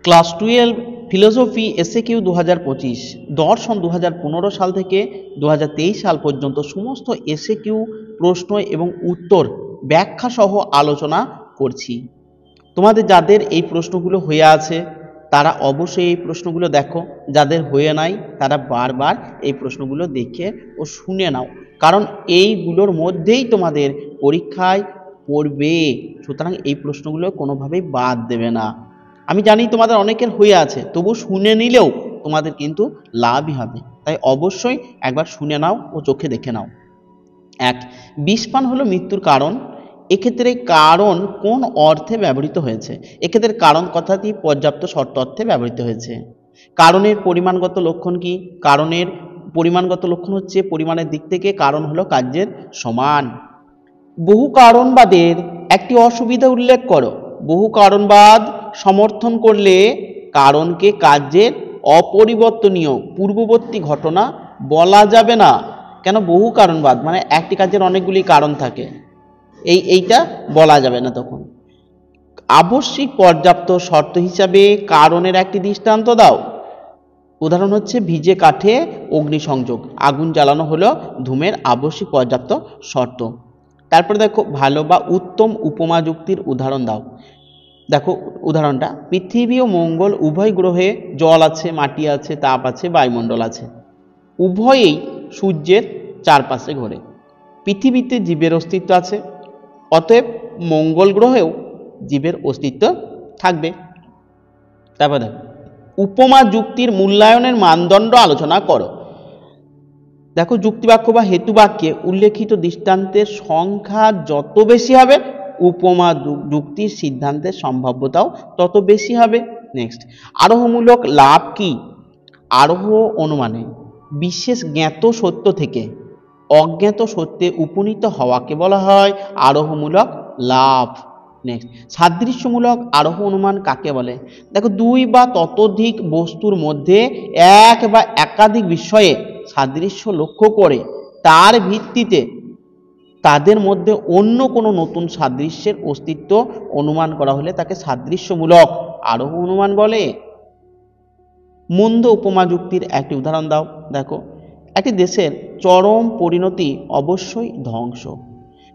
Class 12 philosophy SAQ 2025 দর্শন 2015 সাল থেকে 2023 সাল পর্যন্ত সমস্ত এসএকিউ প্রশ্ন এবং উত্তর ব্যাখ্যা সহ আলোচনা করছি। তোমাদের যাদের এই প্রশ্নগুলো হয়ে আছে তারা অবশ্যই এই প্রশ্নগুলো দেখো, যাদের হয়ে নাই তারা বারবার এই প্রশ্নগুলো দেখে ও শুনে নাও, কারণ এইগুলোর মধ্যেই তোমাদের পরীক্ষায় পড়বে। সুতরাং এই প্রশ্নগুলো কোনোভাবেই বাদ দেবে না। আমি জানি তোমাদের অনেকের হয়ে আছে, তবু শুনে নিলেও তোমাদের কিন্তু লাভই হবে, তাই অবশ্যই একবার শুনে নাও ও চোখে দেখে নাও। এক, বিষপান হলো মৃত্যুর কারণ। এক্ষেত্রে কারণ কোন অর্থে ব্যবহৃত হয়েছে? এক্ষেত্রে কারণ কথাটি পর্যাপ্ত শর্ত অর্থে ব্যবহৃত হয়েছে। কারণের পরিমাণগত লক্ষণ কি? কারণের পরিমাণগত লক্ষণ হচ্ছে পরিমাণের দিক থেকে কারণ হলো কার্যের সমান। বহু কারণবাদের একটি অসুবিধা উল্লেখ করো। বহু কারণবাদ সমর্থন করলে কারণকে কার্যের অপরিবর্তনীয় পূর্ববর্তী ঘটনা বলা যাবে না। কেন? বহু কারণবাদ মানে একটি কাজের অনেকগুলি কারণ থাকে, এইটা বলা যাবে না। তখন আবশ্যিক পর্যাপ্ত শর্ত হিসাবে কারণের একটি দৃষ্টান্ত দাও। উদাহরণ হচ্ছে ভিজে কাঠে অগ্নিসংযোগ, আগুন জ্বালানো হলো ধূমের আবশ্যিক পর্যাপ্ত শর্ত। তারপরে দেখো ভালো বা উত্তম উপমা যুক্তির উদাহরণ দাও। দেখো উদাহরণটা, পৃথিবী ও মঙ্গল উভয় গ্রহে জল আছে, মাটি আছে, তাপ আছে, বায়ুমণ্ডল আছে। উভয়েই সূর্যের চারপাশে ঘোরে। পৃথিবীতে জীবের অস্তিত্ব আছে, অতএব মঙ্গল গ্রহেও জীবের অস্তিত্ব থাকবে। তারপর দেখো উপমা যুক্তির মূল্যায়নের মানদণ্ড আলোচনা করো। দেখো যুক্তিবাক্য বা হেতুবাক্যে উল্লেখিত দৃষ্টান্তের সংখ্যা যত বেশি হবে উপমা যুক্তির সিদ্ধান্তের সম্ভাব্যতাও তত বেশি হবে। নেক্সট, আরোহমূলক লাভ কি? আরোহ অনুমানে বিশেষ জ্ঞাত সত্য থেকে অজ্ঞাত সত্যে উপনীত হওয়াকে বলা হয় আরোহমূলক লাভ। নেক্সট, সাদৃশ্যমূলক আরোহ অনুমান কাকে বলে? দেখো দুই বা ততোধিক বস্তুর মধ্যে এক বা একাধিক বিষয়ে সাদৃশ্য লক্ষ্য করে তার ভিত্তিতে তাদের মধ্যে অন্য কোনো নতুন সাদৃশ্যের অস্তিত্ব অনুমান করা হলে তাকে সাদৃশ্যমূলক আরোহ অনুমান বলে। মন্দ উপমা যুক্তির একটি উদাহরণ দাও। দেখো একটি দেশের চরম পরিণতি অবশ্যই ধ্বংস,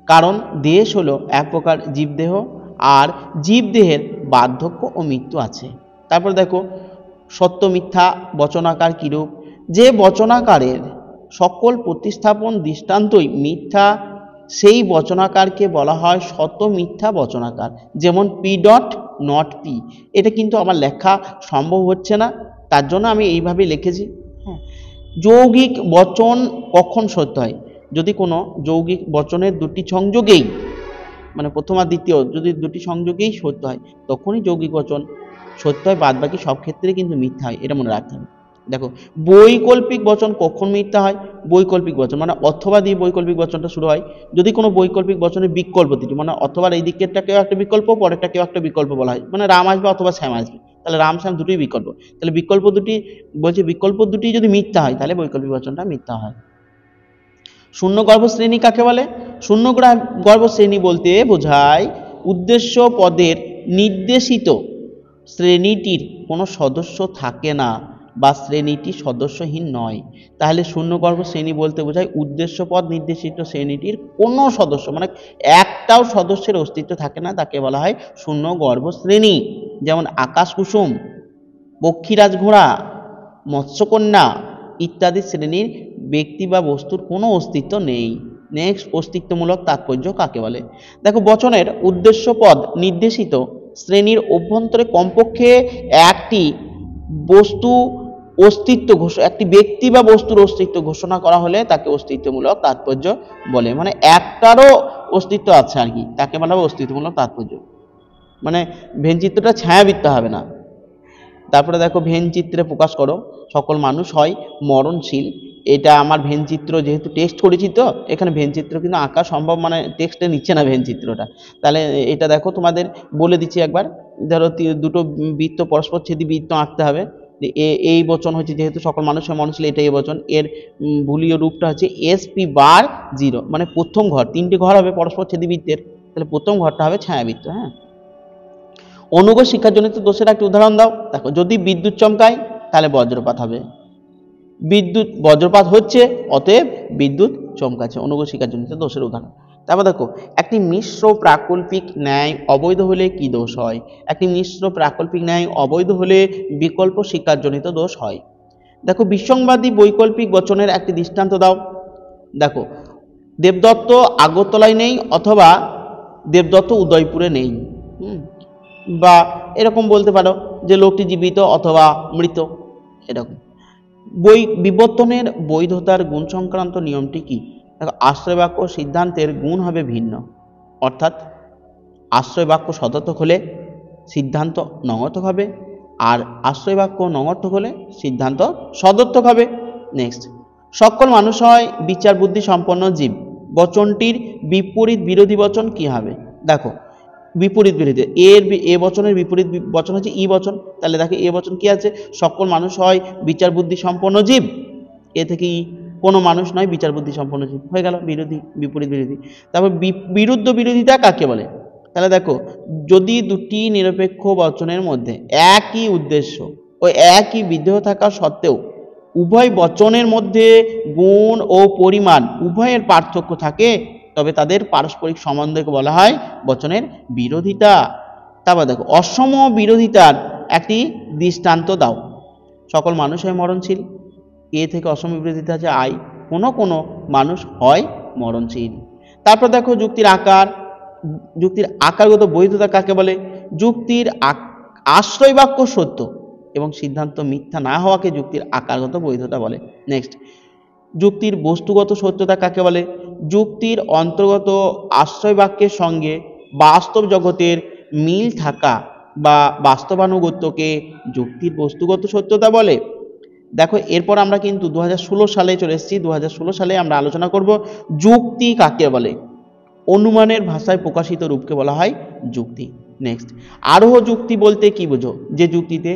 কারণ দেশ হলো এক প্রকার জীবদেহ, আর জীবদেহের বার্ধক্য ও মৃত্যু আছে। তারপর দেখো সত্য মিথ্যা বচনাকার কিরূপ? যে বচনাকারের সকল প্রতিস্থাপন দৃষ্টান্তই মিথ্যা, সেই বচনাকারকে বলা হয় শত মিথ্যা বচনাকার। যেমন পি ডট নট পি, এটা কিন্তু আমার লেখা সম্ভব হচ্ছে না, তার জন্য আমি এইভাবে লিখেছি। হ্যাঁ, যৌগিক বচন কখন সত্য হয়? যদি কোনো যৌগিক বচনের দুটি সংযোগেই মানে প্রথম আর দ্বিতীয় যদি দুটি সংযোগেই সত্য হয় তখনই যৌগিক বচন সত্য হয়, বাদ বাকি সব ক্ষেত্রে কিন্তু মিথ্যা হয়, এটা মনে রাখতে হবে। দেখো বৈকল্পিক বচন কখন মিথ্যা হয়? বৈকল্পিক বচন মানে অথবা দিয়ে বৈকল্পিক বচনটা শুরু হয়। যদি কোনো বৈকল্পিক বচনের বিকল্প দুটি মানে অথবা এই দিকেরটাকেও একটা বিকল্প, পরেরটাকেও একটা বিকল্প বলা হয়, মানে রাম আসবে অথবা শ্যাম আসবে, তাহলে রাম শ্যাম দুটোই বিকল্প, তাহলে বিকল্প দুটি বলছে বিকল্প দুটি যদি মিথ্যা হয় তাহলে বৈকল্পিক বচনটা মিথ্যা হয়। শূন্যগর্ভ শ্রেণী কাকে বলে? শূন্যগর্ভ শ্রেণী বলতে বোঝায় উদ্দেশ্য পদের নির্দেশিত শ্রেণীটির কোনো সদস্য থাকে না বা শ্রেণীটি সদস্যহীন নয়। তাহলে শূন্যগর্ভ শ্রেণী বলতে বোঝায় উদ্দেশ্য পদ নির্দেশিত শ্রেণীটির কোনো সদস্য মানে একটাও সদস্যের অস্তিত্ব থাকে না, তাকে বলা হয় শূন্যগর্ভ শ্রেণী। যেমন আকাশ কুসুম, পক্ষীরাজ ঘোড়া, মৎস্যকন্যা ইত্যাদি শ্রেণীর ব্যক্তি বা বস্তুর কোনো অস্তিত্ব নেই। নেক্সট, অস্তিত্বমূলক তাৎপর্য কাকে বলে? দেখো বচনের উদ্দেশ্য পদ নির্দেশিত শ্রেণীর অভ্যন্তরে কমপক্ষে একটি বস্তু অস্তিত্ব একটি ব্যক্তি বা বস্তুর অস্তিত্ব ঘোষণা করা হলে তাকে অস্তিত্বমূলক তাৎপর্য বলে। মানে একটারও অস্তিত্ব আছে আর কি, তাকে বলা হবে অস্তিত্বমূলক তাৎপর্য। মানে ভেনচিত্রটা ছায়াবৃত্ত হবে না। তারপরে দেখো ভেনচিত্রে প্রকাশ করো সকল মানুষ হয় মরণশীল। এটা আমার ভেনচিত্র যেহেতু টেক্সট করেছি তো এখানে ভেনচিত্র কিন্তু আঁকা সম্ভব, মানে টেক্সটে নিচ্ছে না ভেনচিত্রটা। তাহলে এটা দেখো তোমাদের বলে দিচ্ছি একবার। ধরো দুটো বৃত্ত পরস্পর ছেদি বৃত্ত আঁকতে হবে। এই বচন হচ্ছে যেহেতু সকল মানুষের মরণশীল, এটা এই বচন, এর বুলীয় রূপটা হচ্ছে SP বার 0, মানে প্রথম ঘর, তিনটে ঘর হবে পরস্পর ছেদি বৃত্তের, তাহলে প্রথম ঘরটা হবে ছায়াবৃত্ত। হ্যাঁ, অনুগ শিক্ষাজনিত দোষের একটি উদাহরণ দাও। দেখো, যদি বিদ্যুৎ চমকায় তাহলে বজ্রপাত হবে, বজ্রপাত হচ্ছে অতএব বিদ্যুৎ চমকাচ্ছে, অনুগ শিক্ষাজনিত দোষের উদাহরণ। তারপর দেখো, একটি মিশ্র প্রাকল্পিক ন্যায় অবৈধ হলে কি দোষ হয়? একটি মিশ্র প্রাকল্পিক ন্যায় অবৈধ হলে বিকল্প শিক্ষাজনিত দোষ হয়। দেখো, বিসংবাদী বৈকল্পিক বচনের একটি দৃষ্টান্ত দাও। দেখো, দেবদত্ত আগরতলায় নেই অথবা দেবদত্ত উদয়পুরে নেই, বা এরকম বলতে পারো যে লোকটি জীবিত অথবা মৃত, এরকম। বিবর্তনের বৈধতার গুণ সংক্রান্ত নিয়মটি কি? দেখো, আশ্রয় বাক্য সিদ্ধান্তের গুণ হবে ভিন্ন, অর্থাৎ আশ্রয় বাক্য সদর্থক হলে সিদ্ধান্ত নঙর্থক হবে, আর আশ্রয় বাক্য নঙর্থক হলে সিদ্ধান্ত সদর্থক হবে। নেক্সট, সকল মানুষ হয় বিচার বুদ্ধি সম্পন্ন জীব বচনটির বিপরীত বিরোধী বচন কি হবে? দেখো, বিপরীত বিরোধী এ বচনের বিপরীত বচন হচ্ছে ই বচন। তাহলে দেখো, এ বচন কি আছে? সকল মানুষ হয় বিচার বুদ্ধি সম্পন্ন জীব, এ থেকে ই, কোনো মানুষ নয় বিচার বুদ্ধি সম্পন্ন জীব, হয়ে গেল বিরোধী, বিপরীত বিরোধী। তারপর বিরুদ্ধ বিরোধিতা কাকে বলে? তাহলে দেখো, যদি দুটি নিরপেক্ষ বচনের মধ্যে একই উদ্দেশ্য ও একই বিধেয় থাকা সত্ত্বেও উভয় বচনের মধ্যে গুণ ও পরিমাণ উভয়ের পার্থক্য থাকে, তবে তাদের পারস্পরিক সম্বন্ধকে বলা হয় বচনের বিরোধিতা। তারপর দেখো, অসম বিরোধিতার একটি দৃষ্টান্ত দাও। সকল মানুষ হয় মরণশীল, এ থেকে অসম বিরোধিতা আছে আই, কোনো কোনো মানুষ হয় মরণশীল। তারপর দেখো, যুক্তির আকারগত বৈধতা কাকে বলে? যুক্তির আশ্রয় বাক্য সত্য এবং সিদ্ধান্ত মিথ্যা না হওয়াকে যুক্তির আকারগত বৈধতা বলে। নেক্সট, যুক্তির বস্তুগত সত্যতা কাকে বলে? যুক্তির অন্তর্গত আশ্রয় বাক্যের সঙ্গে বাস্তব জগতের মিল থাকা বা বাস্তবানুগত্যকে যুক্তির বস্তুগত সত্যতা বলে। দেখো, এরপর আমরা কিন্তু 2016 সালে চলে এসেছি। 2016 সালে আমরা আলোচনা করব যুক্তি কাকে বলে। অনুমানের ভাষায় প্রকাশিত রূপকে বলা হয় যুক্তি। নেক্সট, আরোহ যুক্তি বলতে কি বোঝো? যে যুক্তিতে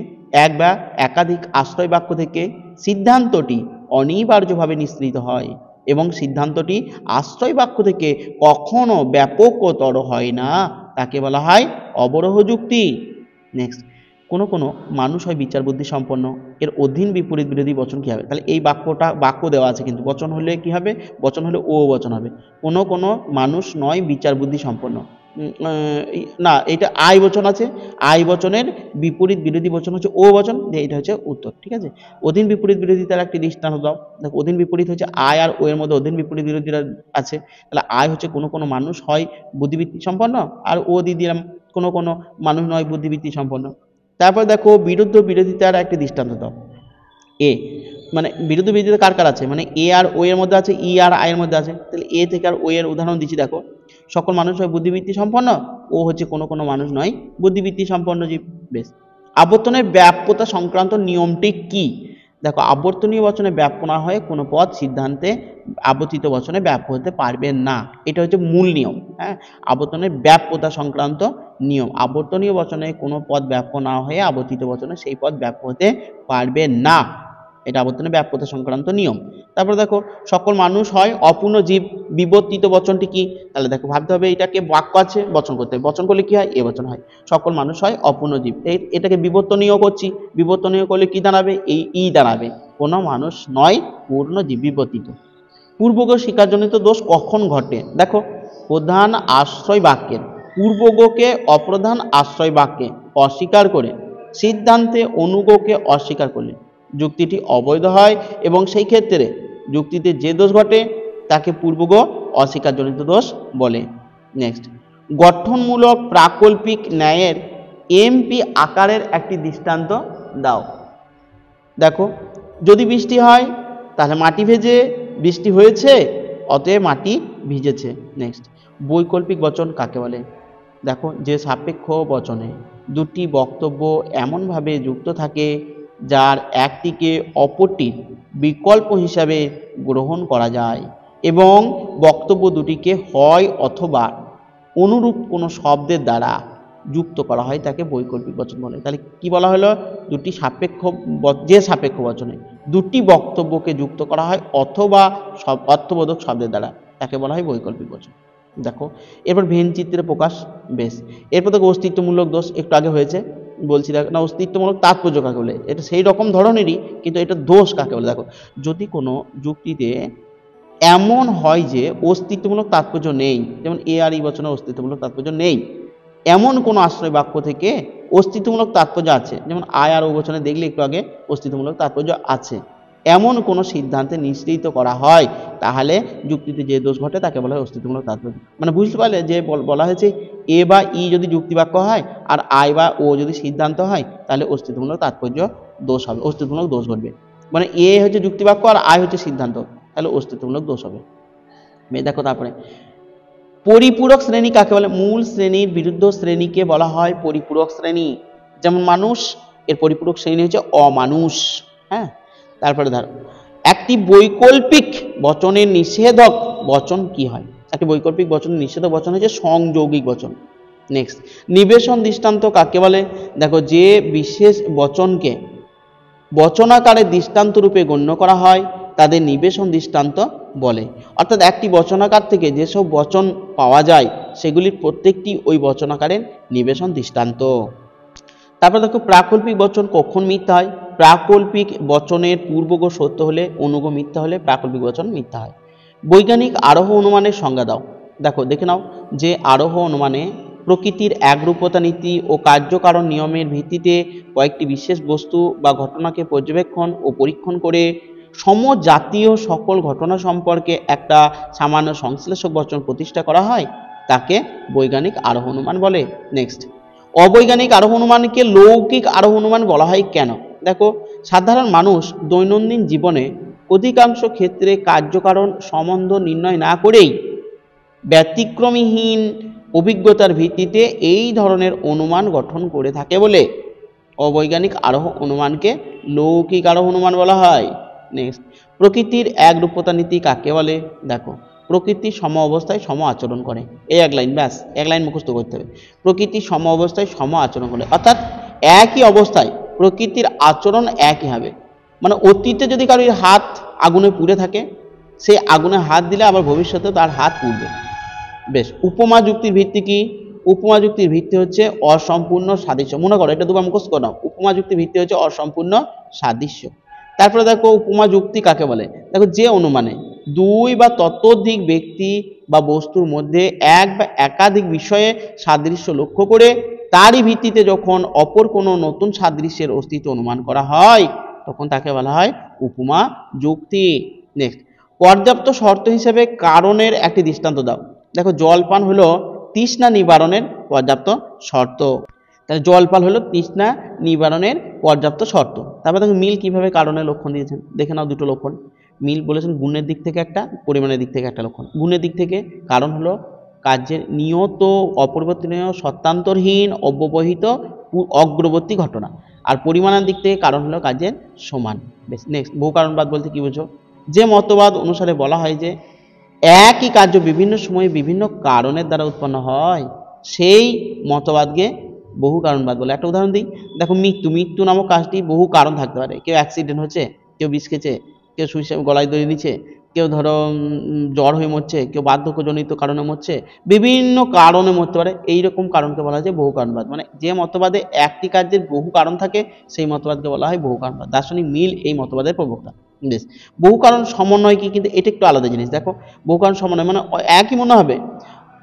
এক বা একাধিক আশ্রয় বাক্য থেকে সিদ্ধান্তটি অনিবার্যভাবে নিঃসৃত হয় এবং সিদ্ধান্তটি আশ্রয় বাক্য থেকে কখনো ব্যাপকতর হয় না, তাকে বলা হয় অবরোহ যুক্তি। নেক্সট, কোনো কোনো মানুষ হয় বিচার বুদ্ধি সম্পন্ন, এর অধীন বিপরীত বিরোধী বচন কি হবে? তাহলে এই বাক্য দেওয়া আছে, কিন্তু বচন হলে কি হবে? বচন হলে ও বচন হবে। কোনো কোনো মানুষ নয় বিচার বুদ্ধি সম্পন্ন, না, এটা আই বচন আছে, আই বচনের বিপরীত বিরোধী বচন হচ্ছে ও বচন, এটা হচ্ছে উত্তর। ঠিক আছে, অধীন বিপরীত বিরোধিতার একটি দৃষ্টান্ত দাও। দেখো, অধীন বিপরীত হচ্ছে আয় আর ও এর মধ্যে অধীন বিপরীত বিরোধিতা আছে। তাহলে আয় হচ্ছে কোনো কোনো মানুষ হয় বুদ্ধিবৃত্তি সম্পন্ন, আর ও দিয়ে দিলাম কোনো কোনো মানুষ নয় বুদ্ধিবৃত্তি সম্পন্ন। তারপর দেখো, বিরুদ্ধ বিরোধিতার একটি দৃষ্টান্ত দাও। এ মানে বিরুদ্ধ বিরোধিতা কার কার আছে? মানে এ আর ও এর মধ্যে আছে, ই আর আই এর মধ্যে আছে। তাহলে এ থেকে আর ও এর উদাহরণ দিচ্ছি। দেখো, সকল মানুষ হয় বুদ্ধিবৃত্তি সম্পন্ন, ও হচ্ছে কোনো কোনো মানুষ নয় বুদ্ধিবৃত্তি সম্পন্ন জীব। বেশ, আবর্তনের ব্যাপ্যতা সংক্রান্ত নিয়মটি কি? দেখো, আবর্তনীয় বচনে ব্যাপ্য না হয়ে কোনো পদ সিদ্ধান্তে আবর্তিত বচনে ব্যাপ্য হতে পারবে না, এটা হচ্ছে মূল নিয়ম। হ্যাঁ, আবর্তনের ব্যাপ্যতা সংক্রান্ত নিয়ম, আবর্তনীয় বচনে কোনো পদ ব্যাপ্য না হয়ে আবর্তিত বচনে সেই পদ ব্যাপ্য হতে পারবে না, এটা আবর্তনের ব্যাপ্যতা সংক্রান্ত নিয়ম। তারপর দেখো, সকল মানুষ হয় অপূর্ণ জীব বিবর্তিত বচনটি কি? তাহলে দেখো, ভাবতে হবে এটাকে বাক্য আছে, বচন করতে হবে, বচন করলে কি হয়? এ বচন হয়। সকল মানুষ হয় অপূর্ণ জীব, এটাকে বিবর্তনীয় করছি, বিবর্তনীয় করলে কি দাঁড়াবে? এই ই দাঁড়াবে, কোনো মানুষ নয় পূর্ণ জীব বিবর্তিত। পূর্বগ স্বীকারজনিত দোষ কখন ঘটে? দেখো, প্রধান আশ্রয় বাক্যের পূর্বগকে অপ্রধান আশ্রয় বাক্যে অস্বীকার করে সিদ্ধান্তে অনুগকে অস্বীকার করলে যুক্তিটি অবৈধ হয়, এবং সেই ক্ষেত্রে যুক্তিতে যে দোষ ঘটে তাকে পূর্বগ অস্বীকারজনিত দোষ বলে। নেক্সট, গঠনমূলক প্রাকল্পিক ন্যায়ের এমপি আকারের একটি দৃষ্টান্ত দাও। দেখো, যদি বৃষ্টি হয় তাহলে মাটি ভেজে, বৃষ্টি হয়েছে অতএব মাটি ভিজেছে। নেক্সট, বৈকল্পিক বচন কাকে বলে? দেখো, যে সাপেক্ষ বচনে দুটি বক্তব্য এমনভাবে যুক্ত থাকে যার একটিকে অপরটির বিকল্প হিসাবে গ্রহণ করা যায় এবং বক্তব্য দুটিকে হয় অথবা অনুরূপ কোনো শব্দের দ্বারা যুক্ত করা হয়, তাকে বৈকল্পিক বচন বলে। তাহলে কি বলা হলো? দুটি যে সাপেক্ষ বচনে দুটি বক্তব্যকে যুক্ত করা হয় অথবা অর্থবোধক শব্দের দ্বারা, তাকে বলা হয় বৈকল্পিক বচন। দেখো এরপর ভেন চিত্রে প্রকাশ, বেশ। এরপর দেখো অস্তিত্বমূলক দোষ, একটু আগে হয়েছে বলছি দেখো না, অস্তিত্বমূলক তাৎপর্য কাকে বলে, এটা সেই রকম ধরনেরই কিন্তু এটা দোষ কাকে বলে। দেখো যদি কোনো যুক্তিতে এমন হয় যে অস্তিত্বমূলক তাৎপর্য নেই, যেমন এ আর ই বচনের অস্তিত্বমূলক তাৎপর্য নেই, এমন কোনো আশ্রয় বাক্য থেকে অস্তিত্বমূলক তাৎপর্য আছে, যেমন আয় আর ও বচনে দেখলে একটু আগে অস্তিত্বমূলক তাৎপর্য আছে, এমন কোনো সিদ্ধান্তে নিশ্চিত করা হয়, তাহলে যুক্তিতে যে দোষ ঘটে তাকে বলা হয় অস্তিত্বমূলক তাৎপর্য। মানে বুঝতে পারলে যে বলা হয়েছে এ বা ই যদি যুক্তিবাক্য হয় আর আই বা ও যদি সিদ্ধান্ত হয়, তাহলে অস্তিত্বমূলক তাৎপর্য দোষ হবে, অস্তিত্বমূলক দোষ ঘটবে। মানে এ হচ্ছে যুক্তিবাক্য আর আই হচ্ছে সিদ্ধান্ত, তাহলে অস্তিত্বমূলক দোষ হবে। দেখো তারপরে পরিপূরক শ্রেণী কাকে বলে, মূল শ্রেণীর বিরুদ্ধ শ্রেণীকে বলা হয় পরিপূরক শ্রেণী। যেমন মানুষ, এর পরিপূরক শ্রেণী হচ্ছে অমানুষ। হ্যাঁ, তারপরে ধরো একটি বৈকল্পিক বচনের নিষেধক বচন কি হয়, একটি বৈকল্পিক বচনের নিষেধক বচন হচ্ছে সংযৌগিক বচন। নেক্সট, নিবেশন দৃষ্টান্ত কাকে বলে, দেখো যে বিশেষ বচনকে বচনাকারে দৃষ্টান্ত রূপে গণ্য করা হয় তাদের নিবেশন দৃষ্টান্ত বলে। অর্থাৎ একটি বচনাকার থেকে যেসব বচন পাওয়া যায় সেগুলির প্রত্যেকটি ওই বচনাকারের নিবেশন দৃষ্টান্ত। তারপর দেখো প্রাকল্পিক বচন কখন মিথ্যা হয়, প্রাকল্পিক বচনের পূর্বগ সত্য হলে অনুগ মিথ্যা হলে প্রাকল্পিক বচন মিথ্যা হয়। বৈজ্ঞানিক আরোহ অনুমানের সংজ্ঞা দাও। দেখো দেখে নাও যে আরোহ অনুমানে প্রকৃতির একরূপতা নীতি ও কার্যকারণ নিয়মের ভিত্তিতে কয়েকটি বিশেষ বস্তু বা ঘটনাকে পর্যবেক্ষণ ও পরীক্ষণ করে সমজাতীয় সকল ঘটনা সম্পর্কে একটা সামান্য সংশ্লেষক বচন প্রতিষ্ঠা করা হয়, তাকে বৈজ্ঞানিক আরোহ অনুমান বলে। নেক্সট, অবৈজ্ঞানিক আরোহ অনুমানকে লৌকিক আরোহ অনুমান বলা হয় কেন, দেখো সাধারণ মানুষ দৈনন্দিন জীবনে অধিকাংশ ক্ষেত্রে কার্যকারণ সম্বন্ধ নির্ণয় না করেই ব্যতিক্রমীহীন অভিজ্ঞতার ভিত্তিতে এই ধরনের অনুমান গঠন করে থাকে বলে অবৈজ্ঞানিক আরোহ অনুমানকে লৌকিক আরোহ অনুমান বলা হয়। নেক্সট, প্রকৃতির একরূপতা নীতি কাকে বলে, দেখো প্রকৃতি সম অবস্থায় সম আচরণ করে, এই এক লাইন, ব্যাস এক লাইন মুখস্থ করতে হবে। প্রকৃতি সম অবস্থায় সম আচরণ করে, অর্থাৎ একই অবস্থায় প্রকৃতির আচরণ একই হবে। মানে অতীতে যদি কারোর হাত আগুনে পুড়ে থাকে, সেই আগুনে হাত দিলে আবার ভবিষ্যতে তার হাত পুড়বে। বেশ, উপমা যুক্তির ভিত্তি কি, উপমা যুক্তির ভিত্তি হচ্ছে অসম্পূর্ণ সাদৃশ্য। মনে করো এটা দুবার মুখস্থ করো, উপমা যুক্তির ভিত্তি হচ্ছে অসম্পূর্ণ সাদৃশ্য। তারপরে দেখো উপমা যুক্তি কাকে বলে, দেখো যে অনুমানে দুই বা ততোধিক ব্যক্তি বা বস্তুর মধ্যে এক বা একাধিক বিষয়ে সাদৃশ্য লক্ষ্য করে তারই ভিত্তিতে যখন অপর কোনো নতুন সাদৃশ্যের অস্তিত্ব অনুমান করা হয় তখন তাকে বলা হয় উপমা যুক্তি। নেক্সট, পর্যাপ্ত শর্ত হিসেবে কারণের একটি দৃষ্টান্ত দাও। দেখো জলপান হলো তৃষ্ণা নিবারণের পর্যাপ্ত শর্ত, তাহলে জলপান হলো তৃষ্ণা নিবারণের পর্যাপ্ত শর্ত। তারপরে দেখো মিল কিভাবে কারণের লক্ষণ দিয়েছেন, দেখে নাও দুটো লক্ষণ। মিল বলেছেন গুণের দিক থেকে একটা, পরিমাণের দিক থেকে একটা লক্ষণ। গুণের দিক থেকে কারণ হলো কার্যের নিয়ত অপরিবর্তনীয় সত্যান্তরহীন অব্যবহিত অগ্রবর্তী ঘটনা, আর পরিমাণের দিক থেকে কারণ হলো কার্যের সমান। বেশ, নেক্সট, বহু কারণবাদ বলতে কি বুঝো, যে মতবাদ অনুসারে বলা হয় যে একই কার্য বিভিন্ন সময়ে বিভিন্ন কারণের দ্বারা উৎপন্ন হয় সেই মতবাদকে বহু কারণবাদ বলে। একটা উদাহরণ দিই, দেখো মৃত্যু নামক কাজটি বহু কারণ থাকতে পারে। কেউ অ্যাক্সিডেন্ট হচ্ছে, কেউ বিষ খেয়েছে, কেউ সুইসাইড গলায় দড়ি দিচ্ছে, কেউ ধরো জ্বর হয়ে মরছে, কেউ বার্ধক্যজনিত কারণে মরছে, বিভিন্ন কারণে মরতে পারে। এইরকম কারণকে বলা হয় যে বহু কারণবাদ। মানে যে মতবাদে একটি কার্যের বহু কারণ থাকে সেই মতবাদকে বলা হয় বহু কারণবাদ। দার্শনিক মিল এই মতবাদের প্রবক্তা। বেশ, বহু কারণ সমন্বয় কি, কিন্তু এটা একটু আলাদা জিনিস। দেখো বহু কারণ সমন্বয় মানে একই মনে হবে,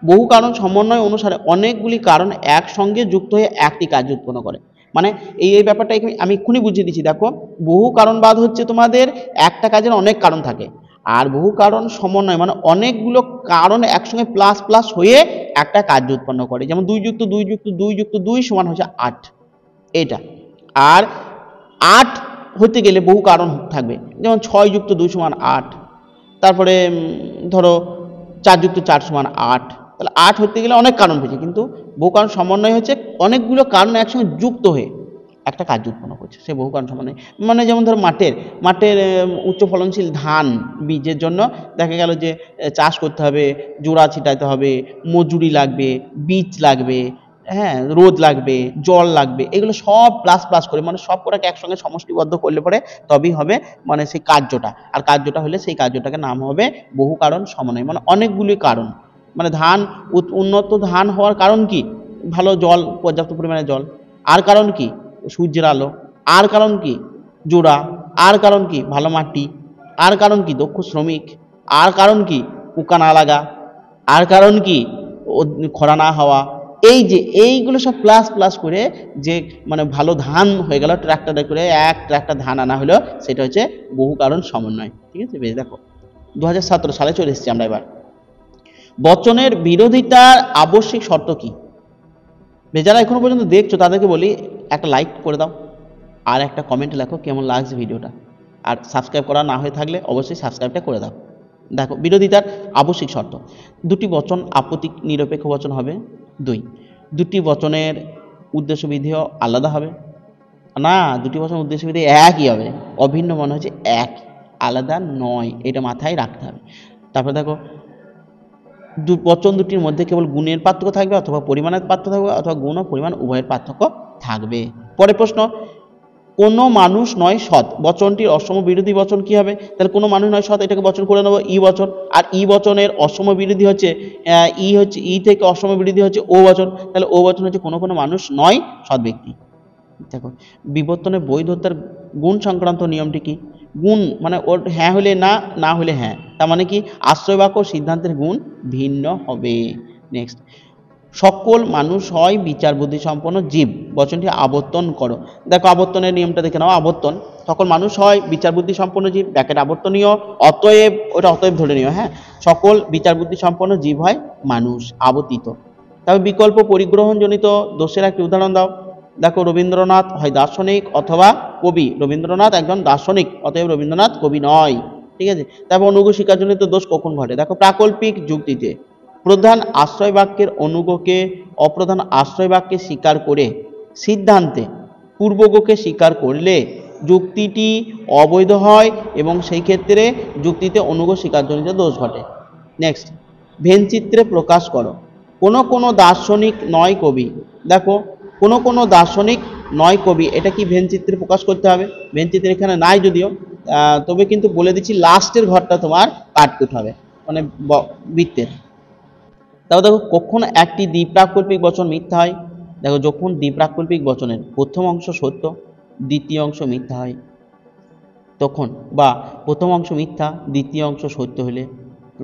বহু কারণ সমন্বয় অনুসারে অনেকগুলি কারণ একসঙ্গে যুক্ত হয়ে একটি কার্য উৎপন্ন করে। মানে এই ব্যাপারটা আমি এক্ষুনি বুঝিয়ে দিচ্ছি। দেখো বহু কারণবাদ হচ্ছে তোমাদের একটা কাজের অনেক কারণ থাকে, আর বহু কারণ সমন্বয় মানে অনেকগুলো কারণ একসঙ্গে প্লাস প্লাস হয়ে একটা কার্য উৎপন্ন করে। যেমন 2 যুক্ত 2 যুক্ত 2 যুক্ত 2 সমান হচ্ছে 8, এটা। আর 8 হতে গেলে বহু কারণ থাকবে, যেমন 6 যুক্ত 2 সমান 8, তারপরে ধরো 4 যুক্ত 4 সমান 8। তাহলে 8 হতে গেলে অনেক কারণ হয়েছে, কিন্তু বহু কারণ সমন্বয় হচ্ছে অনেকগুলো কারণ একসঙ্গে যুক্ত হয়ে একটা কার্য উৎপন্ন করছে, সে বহু কারণ সমন্বয়। মানে যেমন ধরো মাঠের উচ্চ ফলনশীল ধান বীজের জন্য দেখা গেল যে চাষ করতে হবে, জোড়া ছিটাইতে হবে, মজুরি লাগবে, বীজ লাগবে, হ্যাঁ রোদ লাগবে, জল লাগবে, এগুলো সব প্লাস প্লাস করে মানে সব কটাকে একসঙ্গে সমষ্টিবদ্ধ করলে পরে তবেই হবে মানে সেই কার্যটা। আর কার্যটা হলে সেই কার্যটাকে নাম হবে বহু কারণ সমন্বয়, মানে অনেকগুলি কারণ। মানে ধান উন্নত ধান হওয়ার কারণ কি? ভালো জল, পর্যাপ্ত পরিমাণে জল। আর কারণ কি? সূর্যের আলো। আর কারণ কি? জোড়া। আর কারণ কি? ভালো মাটি। আর কারণ কি? দক্ষ শ্রমিক। আর কারণ কি? পোকা না লাগা। আর কারণ কি? খরা না হওয়া। এই যে এইগুলো সব প্লাস প্লাস করে যে মানে ভালো ধান হয়ে গেল, ট্রাক্টরে করে এক ট্রাক্টর ধান আনা হলো, সেটা হচ্ছে বহু কারণ সমন্বয়। ঠিক আছে, বেশ দেখো 2017 সালে চলে এসেছি আমরা এবার। বচনের বিরোধিতার আবশ্যিক শর্ত কি? যারা এখনো পর্যন্ত দেখছো তাদেরকে বলি একটা লাইক করে দাও, আর একটা কমেন্টে লেখো কেমন লাগছে ভিডিওটা, আর সাবস্ক্রাইব করা না হয়ে থাকলে অবশ্যই সাবস্ক্রাইবটা করে দাও। দেখো বিরোধিতার আবশ্যিক শর্ত, দুটি বচন আপত্তিক নিরপেক্ষ বচন হবে। দুটি বচনের উদ্দেশ্য বিধেয় আলাদা হবে না, দুটি বচন উদ্দেশ্য বিধেয় একই হবে, অভিন্ন মনে হচ্ছে এক, আলাদা নয়, এটা মাথায় রাখতে হবে। তারপর দেখো বচন দুটির মধ্যে কেবল গুণের পার্থক্য থাকবে অথবা পরিমাণের পার্থক্য থাকবে অথবা গুণ ও পরিমাণ উভয়ের পার্থক্য থাকবে। পরের প্রশ্ন, কোনো মানুষ নয় সৎ বচনটির অসম বিরোধী বচন কি হবে? তাহলে কোনো মানুষ নয় সৎ, এটাকে বচন করে নেবো ই বচন। আর ই বচনের অসম বিরোধী হচ্ছে ই থেকে অসম বিরোধী হচ্ছে ও বচন, তাহলে ও বচন হচ্ছে কোনো কোনো মানুষ নয় সৎ ব্যক্তি। দেখো বিবর্তনের বৈধতার গুণ সংক্রান্ত নিয়মটি কি? গুণ মানে ওর হ্যাঁ হলে না, না হলে হ্যাঁ, তার মানে কি আশ্রয় বাক্য সিদ্ধান্তের গুণ ভিন্ন হবে। নেক্সট, সকল মানুষ হয় বিচার বুদ্ধি সম্পন্ন জীব বচনটি আবর্তন করো। দেখো আবর্তনের নিয়মটা দেখে নাও। আবর্তন, সকল মানুষ হয় বিচার বুদ্ধি সম্পন্ন জীব, ব্যাকেট আবর্তনীয়, অতএব ওটা অতএব ধরে নিও, হ্যাঁ, সকল বিচার বুদ্ধি সম্পন্ন জীব হয় মানুষ, আবর্তিত। তবে বিকল্প পরিগ্রহণজনিত দোষের একটি উদাহরণ দাও। দেখো রবীন্দ্রনাথ হয় দার্শনিক অথবা কবি, রবীন্দ্রনাথ একজন দার্শনিক, অতএব রবীন্দ্রনাথ কবি নয়। ঠিক আছে, তারপর অনুগ স্বীকারজনিত দোষ কখন ঘটে? দেখো প্রাকল্পিক যুক্তিতে প্রধান আশ্রয় বাক্যের অনুগকে অপ্রধান আশ্রয় বাক্যে স্বীকার করে সিদ্ধান্তে পূর্বগকে স্বীকার করলে যুক্তিটি অবৈধ হয় এবং সেই ক্ষেত্রে যুক্তিতে অনুগ স্বীকারজনিত দোষ ঘটে। নেক্সট, ভেনচিত্রে প্রকাশ করো। কোনো কোনো দার্শনিক নয় কবি। দেখো কোনো কোনো দার্শনিক নয় কবি, এটা কি ভেনচিত্রে প্রকাশ করতে হবে? ভেনচিত্রে এখানে নাই যদিও, তবে কিন্তু বলে দিচ্ছি লাস্টের ঘরটা তোমার কাট করতে হবে, মানে বৃত্তের। তারপর দেখো কখন একটি দ্বিপ্রাকল্পিক বচন মিথ্যা হয়? দেখো যখন দ্বিপ্রাকল্পিক বচনের প্রথম অংশ সত্য, দ্বিতীয় অংশ মিথ্যা হয় তখন, বা প্রথম অংশ মিথ্যা দ্বিতীয় অংশ সত্য হলে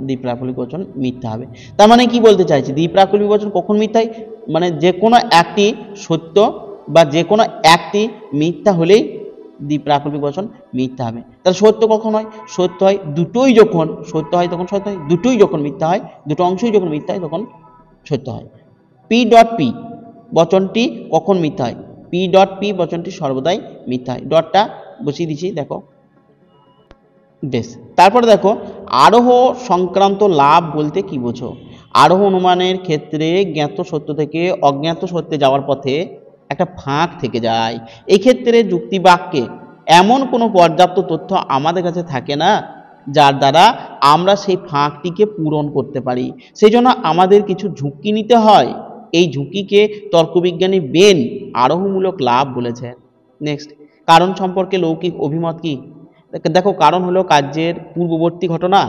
দ্বিপ্রাকল্পিক বচন মিথ্যা হবে। তার মানে কি বলতে চাইছি, দ্বিপ্রাকল্পিক বচন কখন মিথ্যা হয়? মানে যে কোনো একটি সত্য বা যে কোনো একটি মিথ্যা হলেই দ্বিপ্রাকল্পিক বচন মিথ্যা হবে। তাহলে সত্য কখন হয়? সত্য হয় দুটোই যখন সত্য হয় তখন সত্য হয়, দুটোই যখন মিথ্যা হয়, দুটো অংশই যখন মিথ্যা হয় তখন সত্য হয়। পি ডট পি বচনটি কখন মিথ্যা হয়? পি ডট পি বচনটি সর্বদাই মিথ্যা হয়। ডটটা বসিয়ে দিচ্ছি, দেখো বেশ। তারপরে দেখো আরোহ সংক্রান্ত লাভ বলতে কি বোঝো? আরোহ অনুমানের ক্ষেত্রে জ্ঞাত সত্য থেকে অজ্ঞাত সত্যে যাওয়ার পথে একটা ফাঁক থেকে যায়। এই ক্ষেত্রে যুক্তি বাক্যে এমন কোনো পর্যাপ্ত তথ্য আমাদের কাছে থাকে না যার দ্বারা আমরা সেই ফাঁকটিকে পূরণ করতে পারি, সেই জন্য আমাদের কিছু ঝুঁকি নিতে হয়। এই ঝুঁকিকে তর্কবিজ্ঞানী বেন আরোহমূলক লাভ বলেছেন। নেক্সট, কারণ সম্পর্কে লৌকিক অভিমত কি? দেখো কারণ হলো কার্যের পূর্ববর্তী ঘটনা